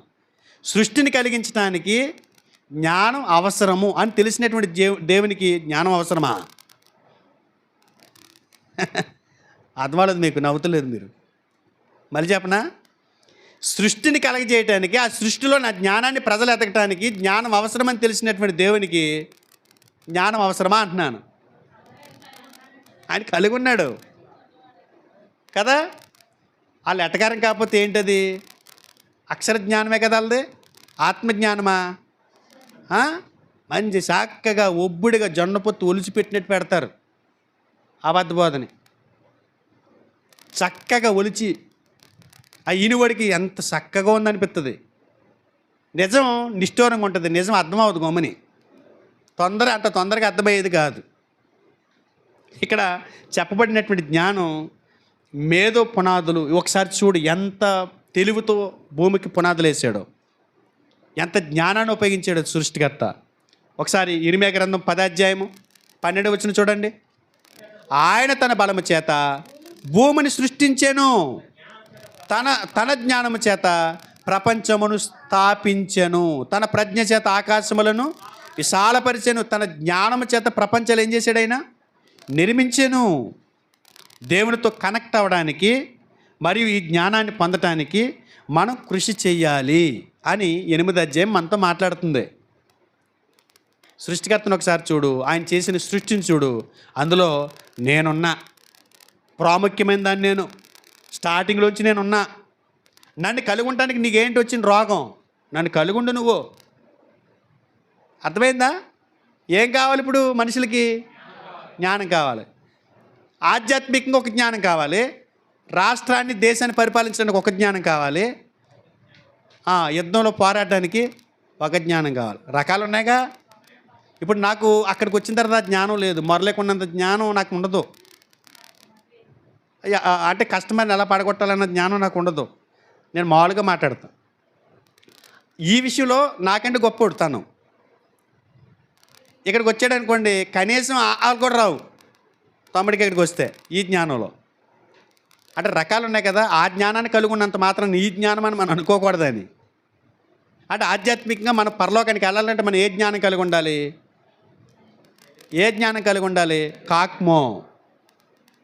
సృష్టిని కలిగించడానికి జ్ఞానం అవసరము అని తెలిసినటువంటి దేవునికి జ్ఞానం అవసరమా? అర్థమవలేదు మీకు, నవ్వుతలేదు మీరు. మళ్ళీ చెప్పనా? సృష్టిని కలగజేయటానికి, ఆ సృష్టిలో నా జ్ఞానాన్ని ప్రజలు ఎతకటానికి జ్ఞానం అవసరమని తెలిసినటువంటి దేవునికి జ్ఞానం అవసరమా అంటున్నాను. ఆయన కలిగి ఉన్నాడు కదా. వాళ్ళు ఎటకారం కాకపోతే ఏంటది? అక్షర జ్ఞానమే కదా వాళ్ళది. ఆత్మజ్ఞానమా? మంచి చక్కగా ఒబ్బుడిగా జొన్న పొత్తు ఒలిచిపెట్టినట్టు పెడతారు అబద్ధ బోధని. చక్కగా ఒలిచి ఆ ఈనువడికి ఎంత చక్కగా ఉందనిపిస్తుంది. నిజం నిష్ఠూరంగా ఉంటుంది, నిజం అర్థమవుతుంది గమ్మని. తొందరగా అర్థమయ్యేది కాదు. ఇక్కడ చెప్పబడినటువంటి జ్ఞానం మేధో పునాదులు. ఒకసారి చూడు ఎంత తెలివితో భూమికి పునాదులు వేసాడో, ఎంత జ్ఞానాన్ని ఉపయోగించాడు సృష్టికర్త. ఒకసారి ఇర్మియా గ్రంథం 10వ అధ్యాయము 12వ వచనం చూడండి. ఆయన తన బలము చేత భూమిని సృష్టించెను, తన తన జ్ఞానము చేత ప్రపంచమును స్థాపించెను, తన ప్రజ్ఞ చేత ఆకాశములను విశాలపరిచెను, తన జ్ఞానము చేత ప్రపంచాలు ఏం చేశాడు? ఆయన నిర్మించెను. దేవునితో కనెక్ట్ అవ్వడానికి మరియు ఈ జ్ఞానాన్ని పొందటానికి మనం కృషి చెయ్యాలి అని 8వ అధ్యాయం మనతో మాట్లాడుతుంది. సృష్టికర్తను ఒకసారి చూడు, ఆయన చేసిన సృష్టిని చూడు. అందులో నేనున్నా, ప్రాముఖ్యమైన దాన్ని నేను స్టార్టింగ్లోంచి నేనున్నా. నన్ను కలిగి ఉండటానికి నీకేంటి వచ్చిన రోగం? నన్ను కలిగి ఉండు నువ్వు. అర్థమైందా? ఏం కావాలి ఇప్పుడు మనుషులకి? జ్ఞానం కావాలి. ఆధ్యాత్మికంగా ఒక జ్ఞానం కావాలి, రాష్ట్రాన్ని దేశాన్ని పరిపాలించడానికి ఒక జ్ఞానం కావాలి, యుద్ధంలో పోరాడడానికి ఒక జ్ఞానం కావాలి. రకాలు ఉన్నాయిగా. ఇప్పుడు నాకు అక్కడికి వచ్చిన తర్వాత జ్ఞానం లేదు, మొరలేకున్నంత జ్ఞానం నాకు ఉండదు. అంటే కస్టమర్ని ఎలా పడగొట్టాలన్న జ్ఞానం నాకు ఉండదు. నేను మామూలుగా మాట్లాడతాను. ఈ విషయంలో నాకంటే గొప్పోడు తను. ఇక్కడికి వచ్చాడు అనుకోండి, కనీసం వాళ్ళు కూడా రావు తమ్ముడికి ఇక్కడికి వస్తే. ఈ జ్ఞానంలో అంటే రకాలు ఉన్నాయి కదా. ఆ జ్ఞానాన్ని కలిగి ఉన్నంత మాత్రం ఈ జ్ఞానం అని మనం అనుకోకూడదని. అంటే ఆధ్యాత్మికంగా మనం పరలోకానికి వెళ్ళాలంటే మనం ఏ జ్ఞానం కలిగి ఉండాలి? ఏ జ్ఞానం కలిగి ఉండాలి? కాక్మో.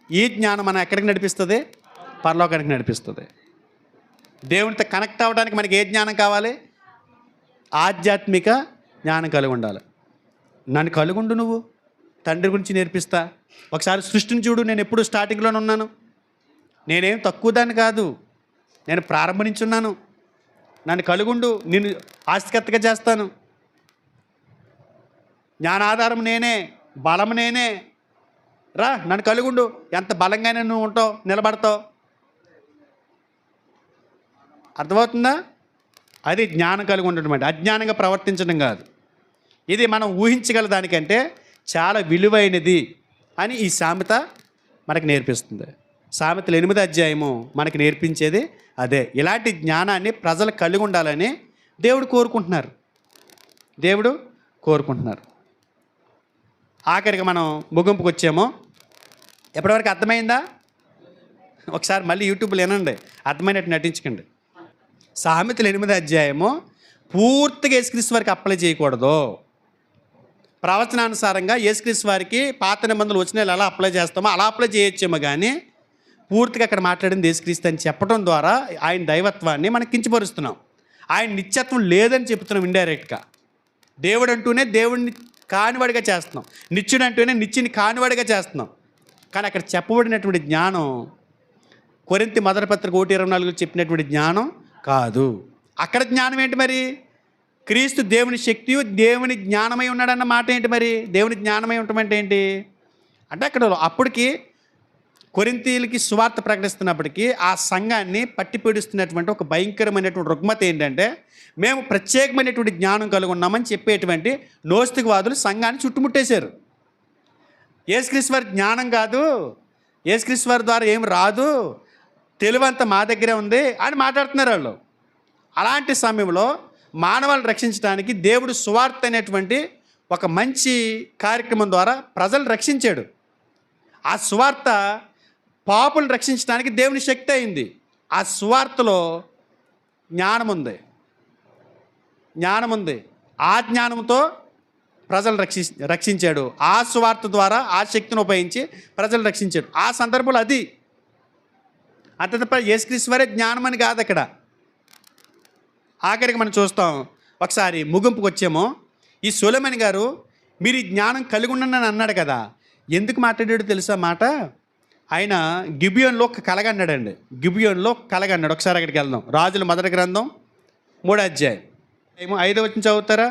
ఈ జ్ఞానం మనం ఎక్కడికి నడిపిస్తుంది? పరలోకానికి నడిపిస్తుంది. దేవునితో కనెక్ట్ అవ్వడానికి మనకి ఏ జ్ఞానం కావాలి? ఆధ్యాత్మిక జ్ఞానం కలిగి ఉండాలి. నన్ను కలిగి ఉండు నువ్వు, తండ్రి గురించి నేర్పిస్తా. ఒకసారి సృష్టిని చూడు. నేను ఎప్పుడు స్టార్టింగ్లోనే ఉన్నాను. నేనేం తక్కువ దాన్ని కాదు, నేను ప్రారంభించున్నాను. నన్ను కలుగుండు, నేను ఆస్తికర్తగా చేస్తాను. జ్ఞానాధారం నేనే, బలం నేనే. రా, నన్ను కలుగుండు. ఎంత బలంగానే నువ్వు ఉంటావు, నిలబడతావు. అర్థమవుతుందా? అది జ్ఞానం కలిగి ఉండటం అంటే, అజ్ఞానంగా ప్రవర్తించడం కాదు. ఇది మనం ఊహించగల దానికంటే చాలా విలువైనది అని ఈ సామెత మనకు నేర్పిస్తుంది. సామెతలు 8వ అధ్యాయము మనకి నేర్పించేది అదే. ఇలాంటి జ్ఞానాన్ని ప్రజలు కలిగి ఉండాలని దేవుడు కోరుకుంటున్నారు. దేవుడు కోరుకుంటున్నారు. ఆఖరికి మనం ముగింపుకు వచ్చామో. ఎప్పటివరకు అర్థమైందా? ఒకసారి మళ్ళీ యూట్యూబ్లో వినండి, అర్థమైనట్టు నటించకండి. సామెతలు 8వ అధ్యాయము పూర్తిగా యేసుక్రీస్తు వారికి అప్లై చేయకూడదు. ప్రవచనానుసారంగా యేసుక్రీస్తు వారికి పాత నిబంధనలు వచ్చిన ఎలా అప్లై చేస్తామో అలా అప్లై చేయొచ్చేమో, కానీ పూర్తిగా అక్కడ మాట్లాడింది యేసుక్రీస్తు అని చెప్పడం ద్వారా ఆయన దైవత్వాన్ని మనం కించపరుస్తున్నాం. ఆయన నిత్యత్వం లేదని చెప్తున్నాం ఇండైరెక్ట్గా. దేవుడు అంటూనే దేవుడిని కానివాడిగా చేస్తున్నాం, నిత్యుడు అంటూనే నిత్యుని కానివాడిగా చేస్తున్నాం. కానీ అక్కడ చెప్పబడినటువంటి జ్ఞానం కొరింథీ మొదటి పత్రిక 1:24 చెప్పినటువంటి జ్ఞానం కాదు. అక్కడ జ్ఞానం ఏంటి మరి? క్రీస్తు దేవుని శక్తియు దేవుని జ్ఞానమై ఉన్నాడన్న మాట ఏంటి మరి? దేవుని జ్ఞానమై ఉండటమంటే ఏంటి అంటే, అక్కడ అప్పటికి కొరింథీయులకి సువార్త ప్రకటిస్తున్నప్పటికీ ఆ సంఘాన్ని పట్టి పీడిస్తున్నటువంటి ఒక భయంకరమైనటువంటి రుగ్మత ఏంటంటే, మేము ప్రత్యేకమైనటువంటి జ్ఞానం కలిగి ఉన్నామని చెప్పేటువంటి నోస్తికవాదులు సంఘాన్ని చుట్టుముట్టేశారు. యేసుక్రీస్తు వారి జ్ఞానం కాదు, యేసుక్రీస్తు వారి ద్వారా ఏం రాదు, తెలివంతా మా దగ్గరే ఉంది అని మాట్లాడుతున్నారు వాళ్ళు. అలాంటి సమయంలో మానవాళ్ళని రక్షించడానికి దేవుడు సువార్త అనేటువంటి ఒక మంచి కార్యక్రమం ద్వారా ప్రజలు రక్షించాడు. ఆ సువార్త పాపులను రక్షించడానికి దేవుని శక్తి అయింది. ఆ సువార్తలో జ్ఞానం ఉంది, జ్ఞానం ఉంది. ఆ జ్ఞానంతో ప్రజలు రక్షించాడు. ఆ సువార్త ద్వారా ఆ శక్తిని ఉపయోగించి ప్రజలు రక్షించాడు. ఆ సందర్భంలో అది అంత తప్ప యేసుక్రీస్తు వారే జ్ఞానం అని కాదు అక్కడ. ఆఖరికి మనం చూస్తాం. ఒకసారి ముగింపుకు వచ్చామో, ఈ సొలొమోను గారు మీరు ఈ జ్ఞానం కలిగి ఉండనని అన్నాడు కదా. ఎందుకు మాట్లాడాడు తెలుసా మాట? ఆయన గిబియోన్లో ఒక కలగన్నాడండి. గిబియోన్లో కలగన్నాడు. ఒకసారి అక్కడికి వెళ్దాం. రాజుల మొదటి గ్రంథం 3వ అధ్యాయం 5వ వచనం చదువుతారా?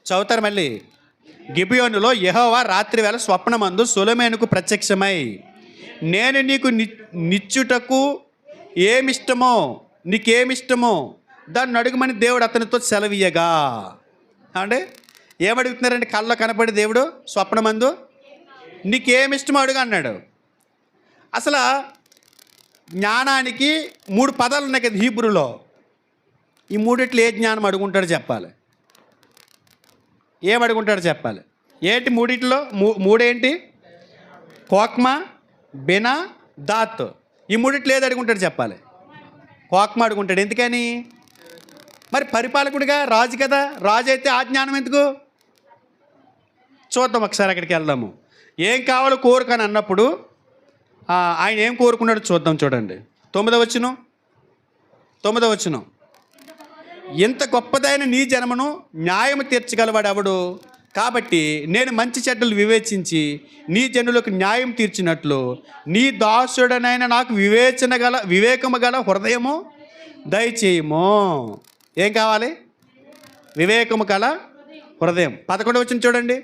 చదువుతారు మళ్ళీ. గిబియోనులో యెహోవా రాత్రి వేళ స్వప్నమందు సొలొమోనుకు ప్రత్యక్షమై, నేను నీకు నిచ్చుటకు ఏమిష్టమో, నీకేమిష్టమో దాన్ని అడుగుమని దేవుడు అతనితో సెలవీయగా. అంటే ఏమడుగుతున్నారండి? కళ్ళలో కనపడి దేవుడు స్వప్నమందు నీకేమిష్టమో అడుగు అన్నాడు. అసలు జ్ఞానానికి 3 పదాలు ఉన్నాయి కదా హీబ్రూలో. ఈ మూడిట్లో ఏ జ్ఞానం అడుగుంటాడో చెప్పాలి. ఏం అడుగుంటాడో చెప్పాలి. ఏంటి మూడిట్లో మూడేంటి? కోక్మా, బినా, దాత్. ఈ మూడిట్లో ఏది అడుగుంటాడు చెప్పాలి? కోక్మా అడుగుంటాడు. ఎందుకని? మరి పరిపాలకుడిగా, రాజు కదా, రాజు అయితే ఆ జ్ఞానం ఎందుకు? చూద్దాం ఒకసారి, అక్కడికి వెళ్దాము. ఏం కావాలో కోరుకని అన్నప్పుడు ఆయన ఏం కోరుకున్నాడో చూద్దాం. చూడండి 9వ వచనం. ఇంత గొప్పదైన నీ జనమును న్యాయము తీర్చగలవాడు ఎవడు? కాబట్టి నేను మంచి చెడ్డలు వివేచించి నీ జనులకు న్యాయం తీర్చినట్లు నీ దాసుడనైన నాకు వివేకము గల హృదయము దయచేయము. ఏం కావాలి? వివేకము గల హృదయం. 11వ వచనం చూడండి.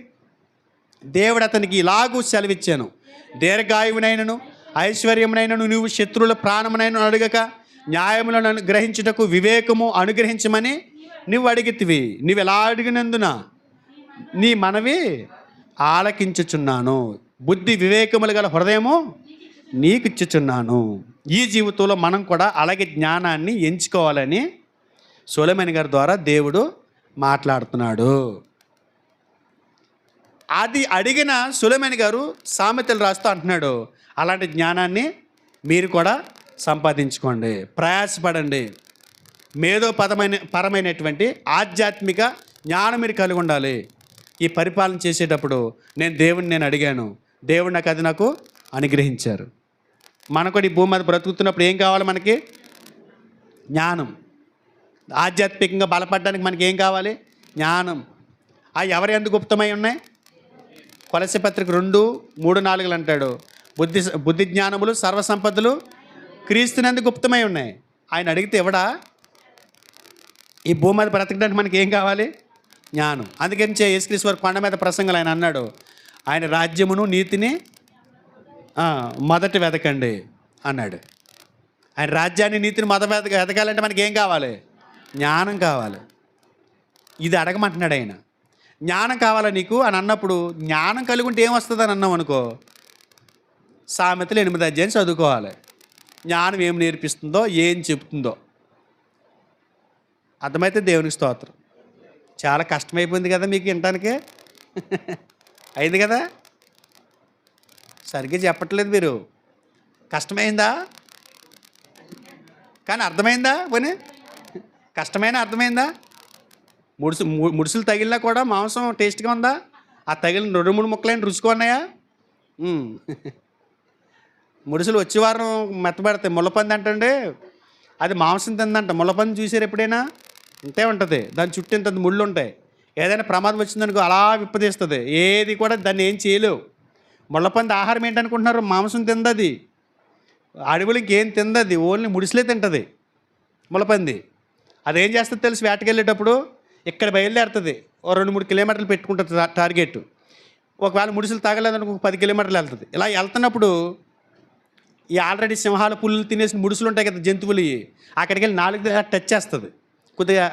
దేవుడు అతనికి ఇలాగూ సెలవిచ్చాను, దీర్ఘాయువునైనను ఐశ్వర్యమునైనను నువ్వు శత్రువుల ప్రాణమునైనా అడగక న్యాయములను అనుగ్రహించుటకు వివేకము అనుగ్రహించమని నువ్వు అడిగితివి. నువ్వు ఎలా అడిగినందున నీ మనవి ఆలకించుచున్నాను. బుద్ధి వివేకములు గల హృదయము నీకు ఇచ్చుచున్నాను. ఈ జీవితంలో మనం కూడా అలాగే జ్ఞానాన్ని ఎంచుకోవాలని సొలొమోను గారి ద్వారా దేవుడు మాట్లాడుతున్నాడు. అది అడిగిన సొలొమోను గారు సామెతలు రాస్తూ అంటున్నాడు, అలాంటి జ్ఞానాన్ని మీరు కూడా సంపాదించుకోండి, ప్రయాసపడండి. పరమైనటువంటి ఆధ్యాత్మిక జ్ఞానం మీరు కలిగి ఉండాలి. ఈ పరిపాలన చేసేటప్పుడు నేను అడిగాను, దేవుడు నాకు అనుగ్రహించారు. మనకు ఈ భూమి మీద బ్రతుకుతున్నప్పుడు ఏం కావాలి? మనకి జ్ఞానం. ఆధ్యాత్మికంగా బలపడడానికి మనకి ఏం కావాలి? జ్ఞానం. ఎవరు ఎందుకు గుప్తమై ఉన్నాయి? కొలస్సీ పత్రిక 2:3-4 అంటాడు, బుద్ధి జ్ఞానములు సర్వసంపదలు క్రీస్తునందు గుప్తమై ఉన్నాయి. ఆయన అడిగితే ఎవడా? ఈ భూమి మీద బ్రతకడానికి మనకి ఏం కావాలి? జ్ఞానం. అందుకని యేసుక్రీస్తు వారి కొండ మీద ప్రసంగాలు ఆయన అన్నాడు, ఆయన రాజ్యమును నీతిని మొదట వెతకండి అన్నాడు. ఆయన రాజ్యాన్ని నీతిని వెతకాలంటే మనకి ఏం కావాలి? జ్ఞానం కావాలి. ఇది అడగమంటున్నాడు ఆయన. జ్ఞానం కావాలా నీకు అని అన్నప్పుడు, జ్ఞానం కలిగి ఉంటే ఏమొస్తుంది అని అన్నాం అనుకో, సామెతలు 8వ అధ్యాయం చదువుకోవాలి. జ్ఞానం ఏం నేర్పిస్తుందో, ఏం చెప్తుందో అర్థమైతే దేవునికి స్తోత్రం. చాలా కష్టమైపోయింది కదా మీకు వినటానికి? అయింది కదా? సరిగ్గా చెప్పట్లేదు మీరు. కష్టమైందా? కానీ అర్థమైందా? పోనీ కష్టమైనా అర్థమైందా? ముడుసులు తగిలినా కూడా మాంసం టేస్ట్గా ఉందా? ఆ తగిలిన 2-3 ముక్కలైన రుచిగా ఉన్నాయా? ముడుసులు వచ్చే వారం మెత్తబడతాయి. ముళ్ళపంది అంటండి, అది మాంసం తిందంట. ముళ్ళపంది చూసారు ఎప్పుడైనా? ఇంతే ఉంటుంది, దాని చుట్టూ ఇంత ముళ్ళు ఉంటాయి. ఏదైనా ప్రమాదం వచ్చిందనుకో అలా విప్పదీస్తుంది. ఏది కూడా దాన్ని ఏం చేయలేవు. ముళ్ళపంది ఆహారం ఏంటనుకుంటున్నారు? మాంసం తిందది. అడవులు ఇంకేం తిందది, ఓన్లీ ముడిసులే తింటుంది ముళ్ళపంది. అదేం చేస్తుంది తెలుసు? వేటకెళ్ళేటప్పుడు ఇక్కడ బయలుదేరుతుంది, 2-3 కిలోమీటర్లు పెట్టుకుంటుంది టార్గెట్. ఒకవేళ ముడిసులు తాగలేదనుకో 10 కిలోమీటర్లు వెళ్తుంది. ఇలా వెళ్తున్నప్పుడు ఈ ఆల్రెడీ సింహాలు పుల్లు తినేసిన ముడుసులు ఉంటాయి కదా, జంతువులు, అక్కడికి వెళ్ళి 4 టచ్ చేస్తుంది. కొద్దిగా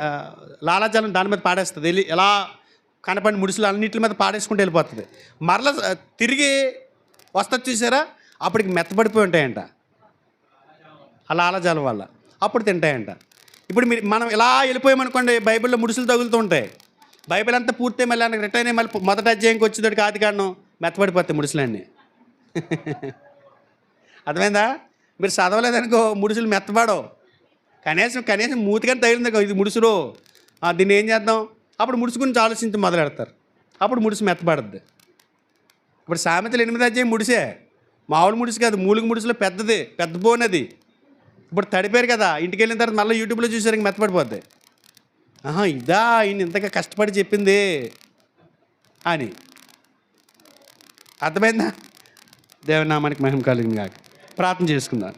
లాలాజలం దాని మీద పాడేస్తుంది. వెళ్ళి ఎలా కనపడిన ముడుసులు అన్నింటి మీద పాడేసుకుంటూ వెళ్ళిపోతుంది. మరలా తిరిగి వస్తుంది చూసారా, అప్పటికి మెత్తబడిపోయి ఉంటాయంట ఆ లాలాజలం వల్ల, అప్పుడు తింటాయంట. ఇప్పుడు మనం ఇలా వెళ్ళిపోయామనుకోండి, బైబిల్లో ముడుసులు తగులుతూ ఉంటాయి. బైబిల్ అంతా పూర్తి మళ్ళీ రిటర్న్ అయ్యి మళ్ళీ మొదటి అధ్యాయంకి వచ్చేదానికి ఆదికాండం మెత్తబడిపోతాయి ముడుసులన్నీ. అర్థమైందా? మీరు చదవలేదనుకో ముడుసులు మెత్తబడవు. కనీసం మూతికని తగిలింది ఇది ముడుసులో, దీన్ని ఏం చేద్దాం? అప్పుడు ముడుసు గురించి ఆలోచించి మొదలెడతారు. అప్పుడు ముడుసు మెత్తబడుద్ది. ఇప్పుడు సామెతలు 8వ అధ్యాయం ముడిసే, మామూలు ముడుసు కాదు, మూలిక ముడుసులో పెద్దది, పెద్ద బోనది. ఇప్పుడు తడిపారు కదా, ఇంటికి వెళ్ళిన తర్వాత మళ్ళీ యూట్యూబ్లో చూసారు ఇంక మెత్తపడిపోద్ది. ఇదా ఈయన ఇంతగా కష్టపడి చెప్పింది అని. అర్థమైందా? దేవుని నామానికి మహిమ కలిగింది కాక. ప్రార్థన చేసుకుందాం.